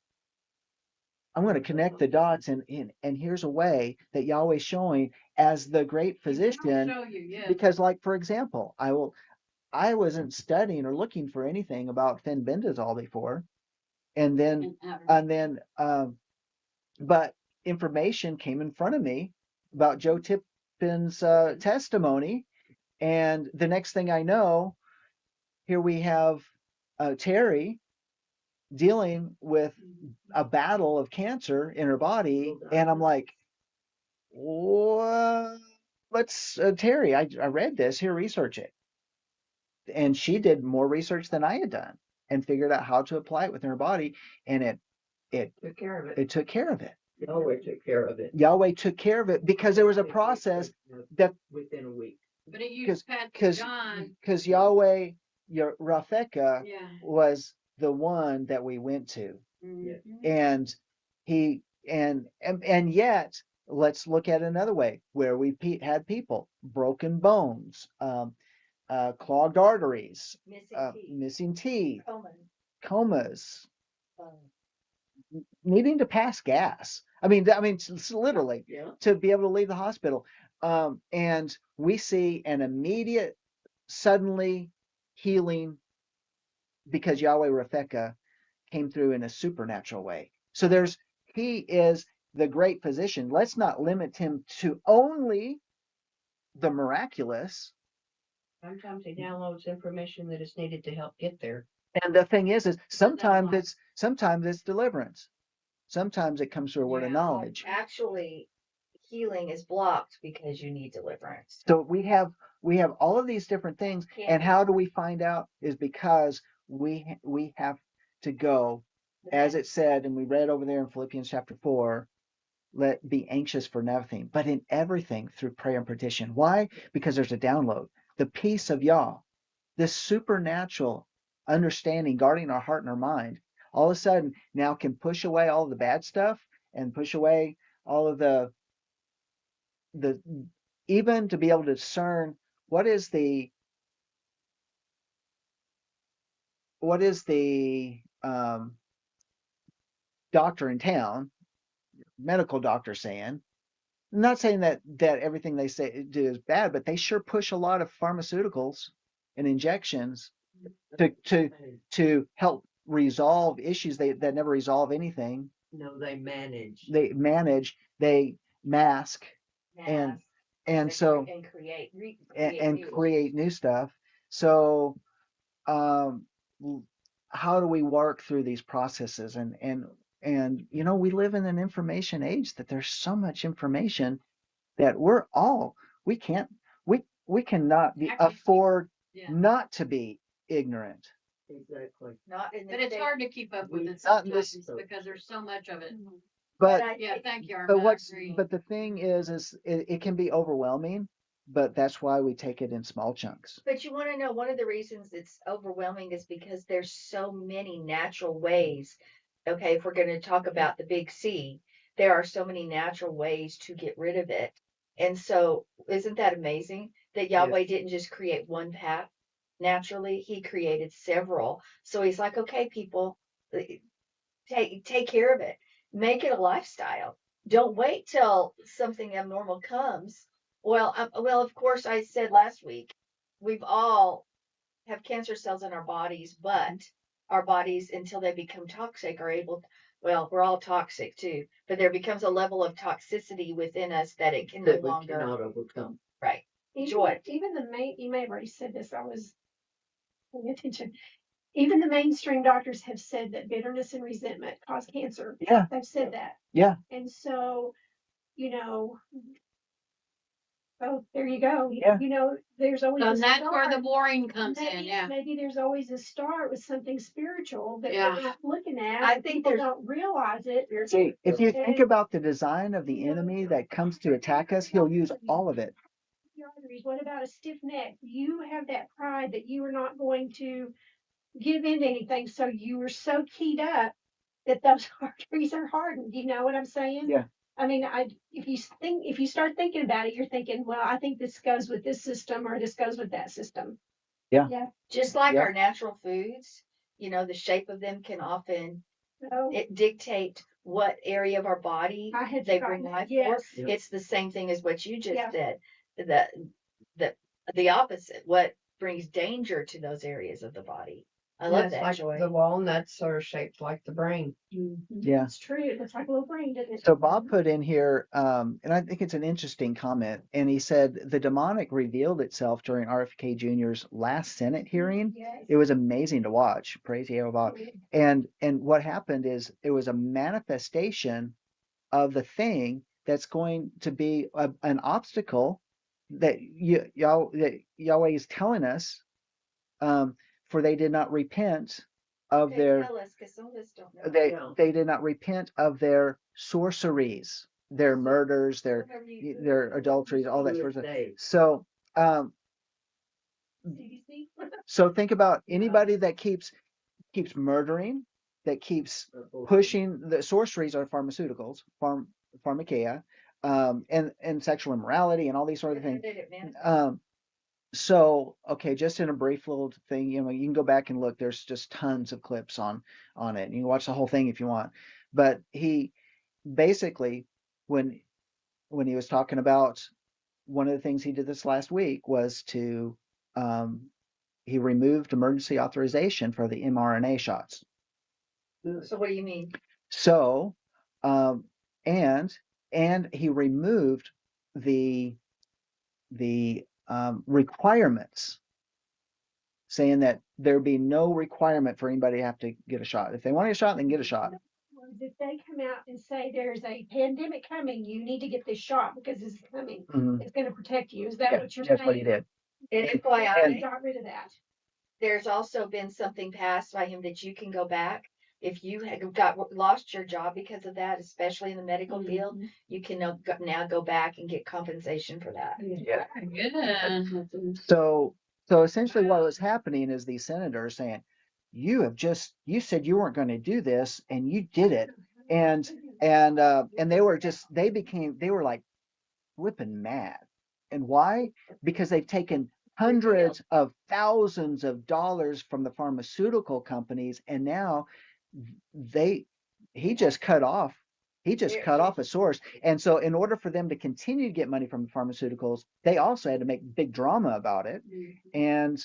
I'm going to connect the dots, and here's a way that Yahweh's showing as the great physician. Show you, yeah. Because, like, for example, I wasn't studying or looking for anything about fenbendazole before, and then but information came in front of me about Joe Tippin's testimony, and the next thing I know, here we have Terry dealing with a battle of cancer in her body, and I'm like, what? Let's Terry, I read this, here, research it. And she did more research than I had done and figured out how to apply it within her body, and it Took care of it. it took care of it. Yahweh took care of it Yahweh took care of it because there was a process that within a week. But it used Pastor because John. Yahweh, your Rafeka, Yeah. was the one that we went to. And he and yet, let's look at another way where we had people broken bones, clogged arteries, missing teeth, comas, needing to pass gas. I mean, literally, Yeah. to be able to leave the hospital. And we see an immediate, suddenly healing because Yahweh Rafeka came through in a supernatural way. So He is the great physician. Let's not limit Him to only the miraculous. Sometimes He downloads information that is needed to help get there. And the thing is sometimes it's deliverance. Sometimes it comes through a word of knowledge. Actually, healing is blocked because you need deliverance. So we have all of these different things, and how do we find out? Is because we have to go, as it said, and we read over there in Philippians chapter 4, let be anxious for nothing, but in everything through prayer and petition. Why? Because there's a download. The peace of Yah, this supernatural understanding guarding our heart and our mind, all of a sudden now can push away all the bad stuff and push away all of the even to be able to discern what is the doctor in town, medical doctor saying, I'm not saying that everything they say do is bad, but they sure push a lot of pharmaceuticals and injections to help resolve issues that never resolve anything. No, they manage. They manage, they mask, and so and create create new stuff. So um, how do we work through these processes? And we live in an information age that there's so much information that we can't we cannot afford not to be ignorant. Exactly. Not in But it's hard to keep up with it Not in this- sometimes because there's so much of it. But Yeah, thank you, but Arma. I agree. but the thing is it can be overwhelming, but that's why we take it in small chunks. But you want to know one of the reasons it's overwhelming is because there's so many natural ways. Okay, if we're going to talk about the big C, there are so many natural ways to get rid of it. And so, isn't that amazing that Yahweh didn't just create one path naturally? He created several. So he's like, okay, people, take care of it. Make it a lifestyle. Don't wait till something abnormal comes. Well, of course, I said last week, we've all have cancer cells in our bodies, but our bodies, until they become toxic, are able. Well, we're all toxic too, but there becomes a level of toxicity within us that it can no That we longer. cannot overcome. Right. Even the main, you may have already said this, I was paying attention. Even the mainstream doctors have said that bitterness and resentment cause cancer. Yeah. They've said that. Yeah. And so, oh, there you go. Yeah. There's always So a that's where the start. warring comes in. Yeah. Maybe there's always a start with something spiritual that Yeah. we're not looking at. I and think people there's- don't realize it. See, if you think about the design of the enemy that comes to attack us, he'll use all of it. Your arteries. What about a stiff neck? You have that pride that you are not going to give in to anything. So you are so keyed up that those arteries are hardened. You know what I'm saying? Yeah. I mean, if you start thinking about it, you're thinking, well, I think this goes with this system or this goes with that system. Yeah. Yeah. Just like Yeah. our natural foods, the shape of them can often dictate what area of our body they bring life Yes. for. It's the same thing as what you just said. The opposite. What brings danger to those areas of the body. I love that, like Joy. the walnuts are shaped like the brain. Yeah. It's true. It looks like a little brain, doesn't it? So Bob put in here, and I think it's an interesting comment, and he said the demonic revealed itself during RFK Jr.'s last Senate hearing. Yes. It was amazing to watch. Praise Jehovah. And what happened is it was a manifestation of the thing that's going to be an obstacle that Yahweh is telling us, for they did not repent of their. Tell us, 'cause some of us don't know. They did not repent of their sorceries, their murders, their adulteries, all that sort of stuff. So so think about anybody that keeps murdering, that keeps pushing. The sorceries are pharmaceuticals, pharmakeia, and sexual immorality and all these sort of things. So, okay, just in a brief little thing, you can go back and look. There's just tons of clips on it. You can watch the whole thing if you want. But he basically, when he was talking about, one of the things he did this last week was to he removed emergency authorization for the mRNA shots. So what do you mean? So, and he removed the requirements, saying that there be no requirement for anybody to have to get a shot. If they want to get a shot, they can get a shot. If they come out and say there's a pandemic coming, you need to get this shot because it's coming. Mhm. It's going to protect you. Is that what you're That's saying? what he did. And They FYI, got rid of that. there's also been something passed by him that you can go back. If you had lost your job because of that, especially in the medical field, you can now go back and get compensation for that. Yeah. Good. So essentially what was happening is these senators saying, you said you weren't going to do this and you did it. And they were like flipping mad. And why? Because they've taken hundreds of thousands of dollars from the pharmaceutical companies, and now he just cut off He just cut off a source. And so in order for them to continue to get money from pharmaceuticals, they also had to make big drama about it. And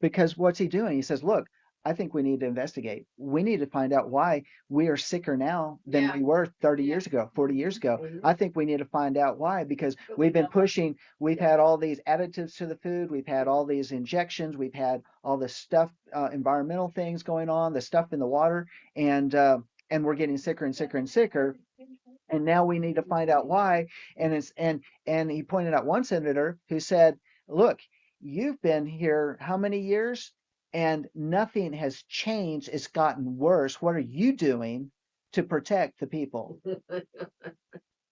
because what's he doing? He says, look, I think we need to investigate. We need to find out why we are sicker now than we were 30 years ago, 40 years ago. I think we need to find out why, because we've been pushing, we've had all these additives to the food, we've had all these injections, we've had all this stuff, environmental things going on, the stuff in the water, and we're getting sicker and sicker and sicker. And now we need to find out why. And he pointed out one senator who said, look, you've been here how many years? And nothing has changed. It's gotten worse. What are you doing to protect the people?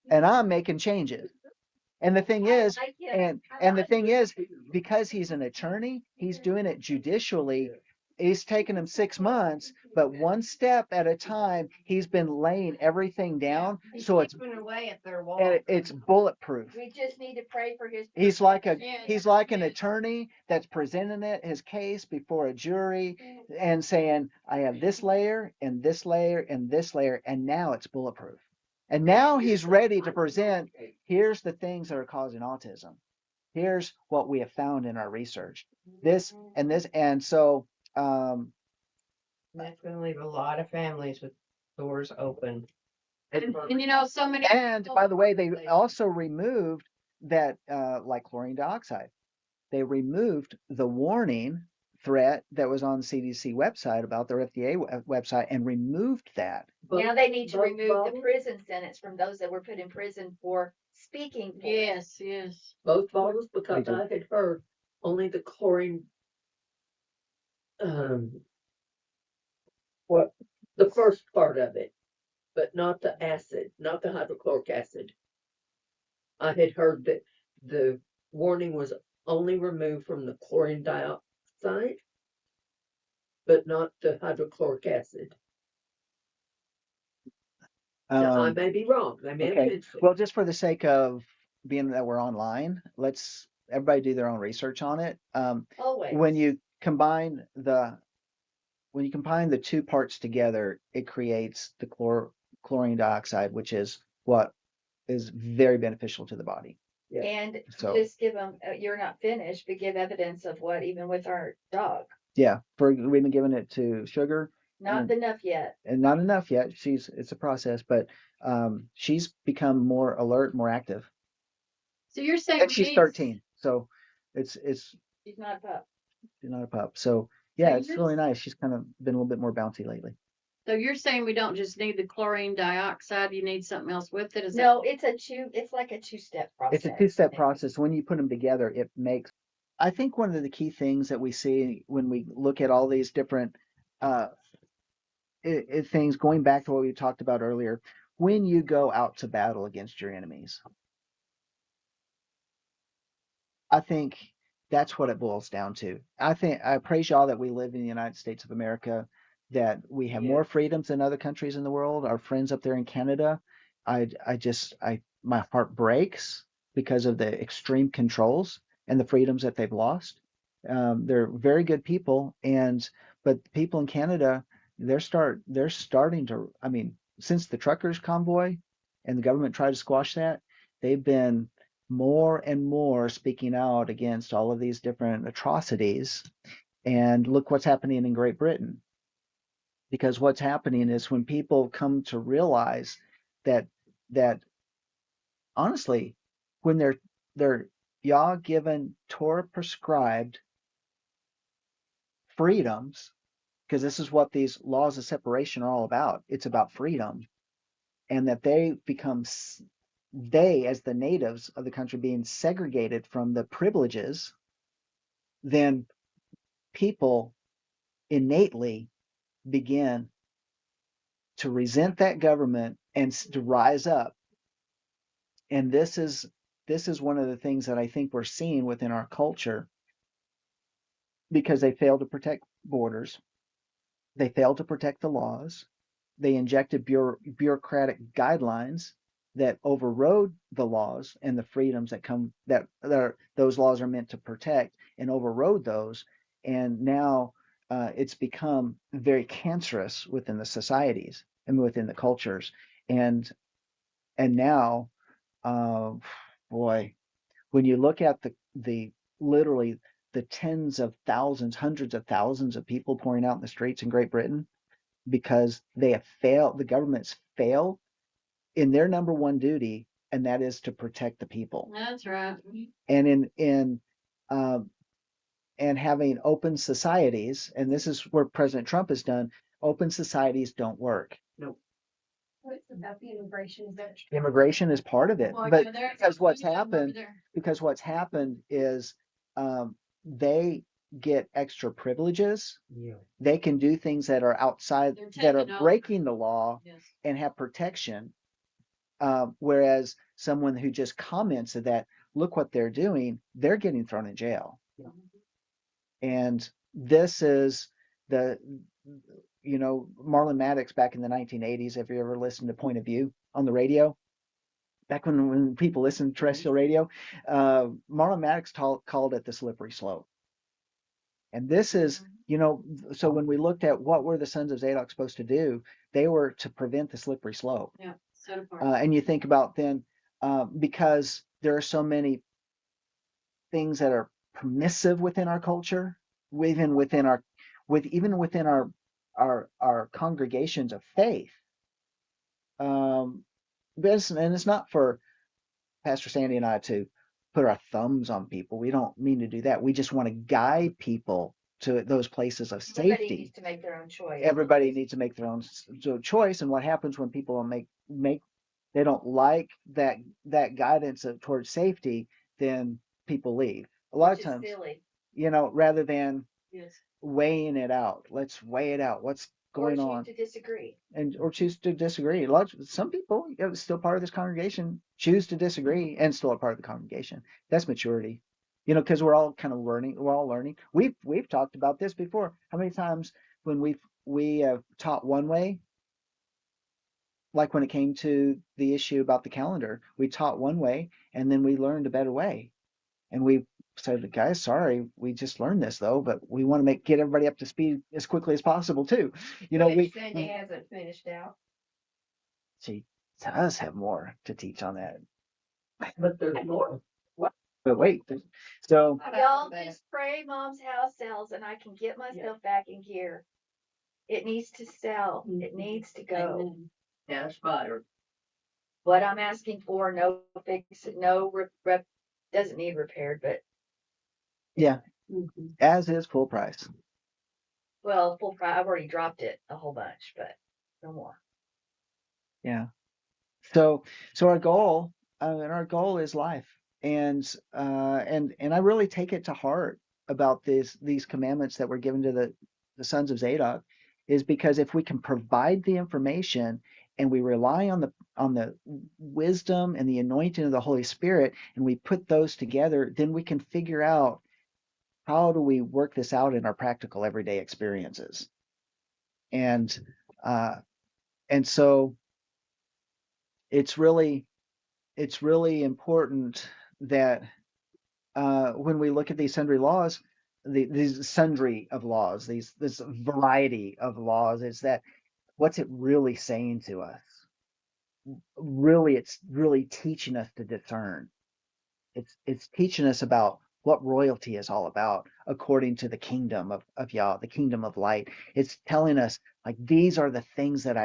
And I'm making changes. And the thing is, and the thing is, because he's an attorney, he's doing it judicially. It's taken him 6 months, but one step at a time, he's been laying everything down. So it's away at their wall. it's bulletproof. We just need to pray for his. He's like an attorney that's presenting his case before a jury and saying, I have this layer and this layer and this layer, and now it's bulletproof. And now he's ready to present, here's the things that are causing autism. Here's what we have found in our research. This and this. And so That's going to leave a lot of families with doors open. And you know, so many. And by the way, they also removed that, like chlorine dioxide. They removed the warning threat that was on the CDC website about their FDA website and removed that. Now they need to remove the prison sentence from those that were put in prison for speaking. Yes. Both bottles, because I had heard only the chlorine, what the first part of it, but not the acid, not the hydrochloric acid. I had heard that the warning was only removed from the chlorine dioxide, but not the hydrochloric acid. Now, I may be wrong. They may have Okay. mentioned. Well, just for the sake of being that we're online, let's everybody do their own research on it. Always. When you combine the two parts together, it creates the chlorine dioxide, which is what is very beneficial to the body. Yeah. And So just give them, you're not finished, but give evidence of what, even with our dog. yeah, we've been giving it to Sugar. Not enough yet. And not enough yet. It's a process, but she's become more alert, more active. So you're saying And she's 13, so it's She's not a pup. she's not a pup. So yeah, So it's you're- really nice. She's kind of been a little bit more bouncy lately. So you're saying we don't just need the chlorine dioxide, you need something else with it? Is No, it's like a two-step process. It's a two-step process. When you put them together, it makes. I think one of the key things that we see when we look at all these different things, going back to what we talked about earlier, when you go out to battle against your enemies, I think that's what it boils down to. I praise y'all that we live in the United States of America, that we have more freedoms than other countries in the world. Our friends up there in Canada, my heart breaks because of the extreme controls and the freedoms that they've lost. They're very good people, but people in Canada, they're starting to. I mean, since the truckers convoy and the government tried to squash that, they've been more and more speaking out against all of these different atrocities. And look what's happening in Great Britain. Because what's happening is when people come to realize that honestly, when they're Yah given Torah prescribed freedoms, because this is what these laws of separation are all about. It's about freedom, and that they as the natives of the country being segregated from the privileges, then people innately begin to resent that government and to rise up. And this is one of the things that I think we're seeing within our culture, because they failed to protect borders. They failed to protect the laws. They injected bureaucratic guidelines that overrode the laws and the freedoms that those laws are meant to protect, and overrode those. And now it's become very cancerous within the societies and within the cultures. And And now, boy, when you look at the literally the tens of thousands, hundreds of thousands of people pouring out in the streets in Great Britain because they have failed, the government's failed in their number one duty, and that is to protect the people. That's right. And um, and having open societies, and this is where President Trump has done, open societies don't work. It's about the immigration. Is that Immigration is part of it, Well, but yeah, there's because what's over happened, there. because what's happened is they get extra privileges. They can do things that are outside, They're that are taking over. breaking the law Yes. and have protection. Whereas someone who just comments that, look what they're doing, they're getting thrown in jail. And this is the, Marlon Maddox back in the 1980s. Have you ever listened to Point of View on the radio? Back when people listened to terrestrial radio, Marlon Maddox called it the slippery slope. And this is, so when we looked at what were the sons of Zadok supposed to do, they were to prevent the slippery slope. Yeah. Set apart. And you think about then, because there are so many things that are permissive within our culture, even within our congregations of faith. And it's not for Pastor Sandy and I to put our thumbs on people. We don't mean to do that. We just want to guide people to those places of Everybody safety. needs to make their own choice. Everybody needs to make their own choice. And what happens when people make they don't like that guidance towards safety, then people leave. A lot of Which is times, silly. rather than Yes. weighing it out, let's weigh it out. What's going Or on? choose to disagree. Or choose to disagree. Some people, still part of this congregation, choose to disagree and still a part of the congregation. That's maturity. Because we're all kind of learning. We're all learning. We've talked about this before. How many times when we have taught one way, like when it came to the issue about the calendar, we taught one way and then we learned a better way, and we said, guys, sorry, we just learned this though, but we want to get everybody up to speed as quickly as possible too. Sandy hasn't finished out. She does have more to teach on that. But there's more. But wait, so Y'all just pray Mom's house sells and I can get myself back in gear. It needs to sell. It needs to go. Amen. Cash buyer. What I'm asking for, no fix, no rep, doesn't need repaired, but yeah, Mhm. as is full price. well, full price. I've already dropped it a whole bunch, but no more. Yeah. So our goal, is life, and I really take it to heart about these commandments that were given to the sons of Zadok, is because if we can provide the information and we rely on the wisdom and the anointing of the Holy Spirit, and we put those together, then we can figure out how do we work this out in our practical everyday experiences. And so it's really important that when we look at these sundry laws, these sundry of laws, this variety of laws, is that what's it really saying to us? Really, it's really teaching us to discern. It's teaching us about what royalty is all about according to the kingdom of Yah, the kingdom of light. It's telling us, like, these are the things that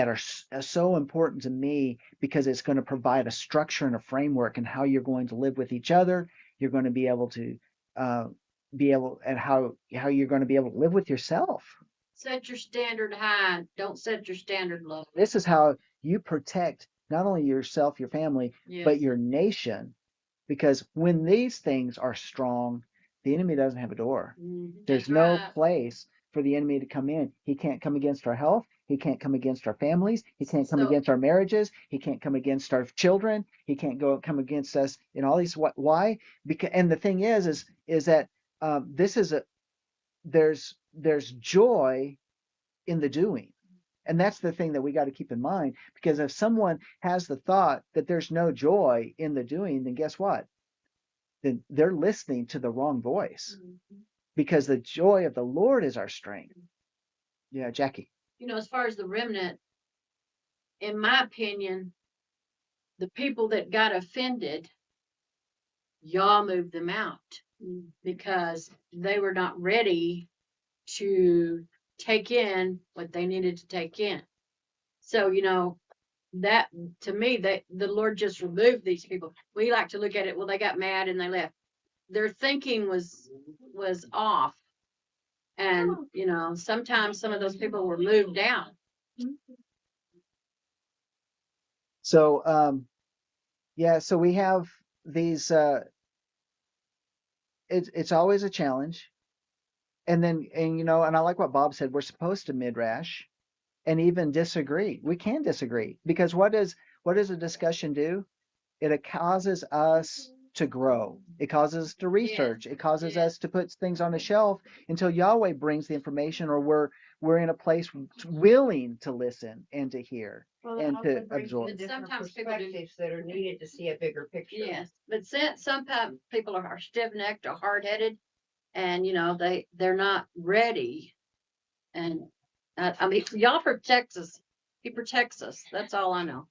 are so important to me, because it's going to provide a structure and a framework and how you're going to live with each other. You're going to be able to and how you're going to be able to live with yourself. Set your standard high. Don't set your standard low. This is how you protect not only yourself, your family, Yes. but your nation. Because when these things are strong, the enemy doesn't have a door. Mhm. There's That's no right. place for the enemy to come in. He can't come against our health. He can't come against our families. He can't come against our marriages. He can't come against our children. He can't come against us in all these. Why? Because, and the thing is that there's joy in the doing. And that's the thing that we got to keep in mind, because if someone has the thought that there's no joy in the doing, then guess what? Then they're listening to the wrong voice, because the joy of the Lord is our strength. Yeah, Jackie. As far as the remnant, in my opinion, the people that got offended, y'all moved them out because they were not ready to take in what they needed to take in. So, that to me, that the Lord just removed these people. We like to look at it, well, they got mad and they left. Their thinking was off. And, sometimes some of those people were moved down. So, so we have these, it's always a challenge. And I like what Bob said, we're supposed to midrash and even disagree. We can disagree because what does a discussion do? It causes us to grow. It causes us to research. It causes us to put things on the shelf until Yahweh brings the information, or we're in a place willing to listen and to hear and to absorb. The different Sometimes people do. perspectives that are needed to see a bigger picture. Yes, but sometimes people are stiff-necked or hard-headed, and they're not ready. And I mean, y'all protects us. He protects us. That's all I know.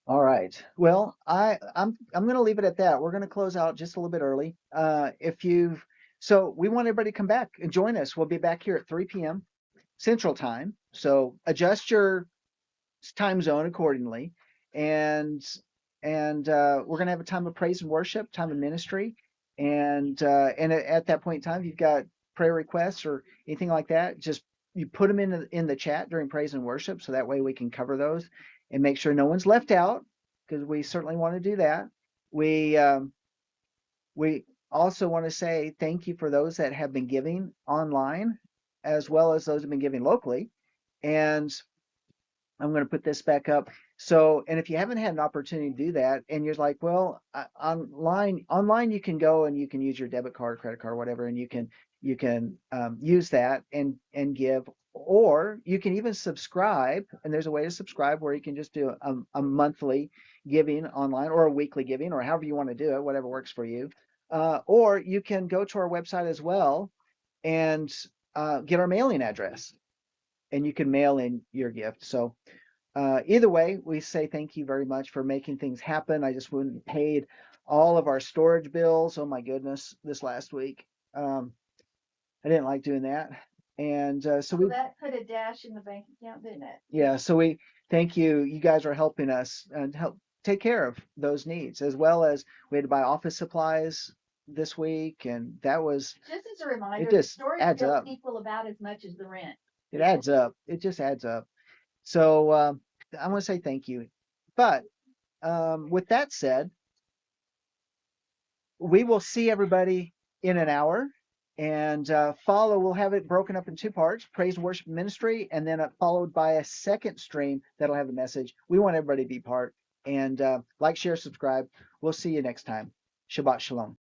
All right. Well, I'm going to leave it at that. We're going to close out just a little bit early. So we want everybody to come back and join us. We'll be back here at 3 p.m. Central Time. So adjust your time zone accordingly, and we're going to have a time of praise and worship, time of ministry, and at that point in time, if you've got prayer requests or anything like that, just you put them in the chat during praise and worship, so that way we can cover those and make sure no one's left out, because we certainly want to do that. We also want to say thank you for those that have been giving online, as well as those who have been giving locally. And I'm going to put this back up. So, and if you haven't had an opportunity to do that, and you're like, well, online you can go and you can use your debit card, credit card, whatever, and you can use that and give, or you can even subscribe. And there's a way to subscribe where you can just do a monthly giving online, or a weekly giving, or however you want to do it, whatever works for you. Or you can go to our website as well and get our mailing address, and you can mail in your gift. So either way, we say thank you very much for making things happen. I just wouldn't paid all of our storage bills. Oh my goodness, this last week. I didn't like doing that. And so that put a dash in the bank account, didn't it? Yeah, so we thank you. You guys are helping us and help take care of those needs, as well as we had to buy office supplies this week, and that was Just as a reminder, it just the storage adds bills up. equal about as much as the rent. It adds up. It just adds up. So I want to say thank you. But with that said, we will see everybody in an hour, and we'll have it broken up in two parts: praise and worship ministry, and then followed by a second stream that'll have a message. We want everybody to be part, and like, share, subscribe. We'll see you next time. Shabbat shalom.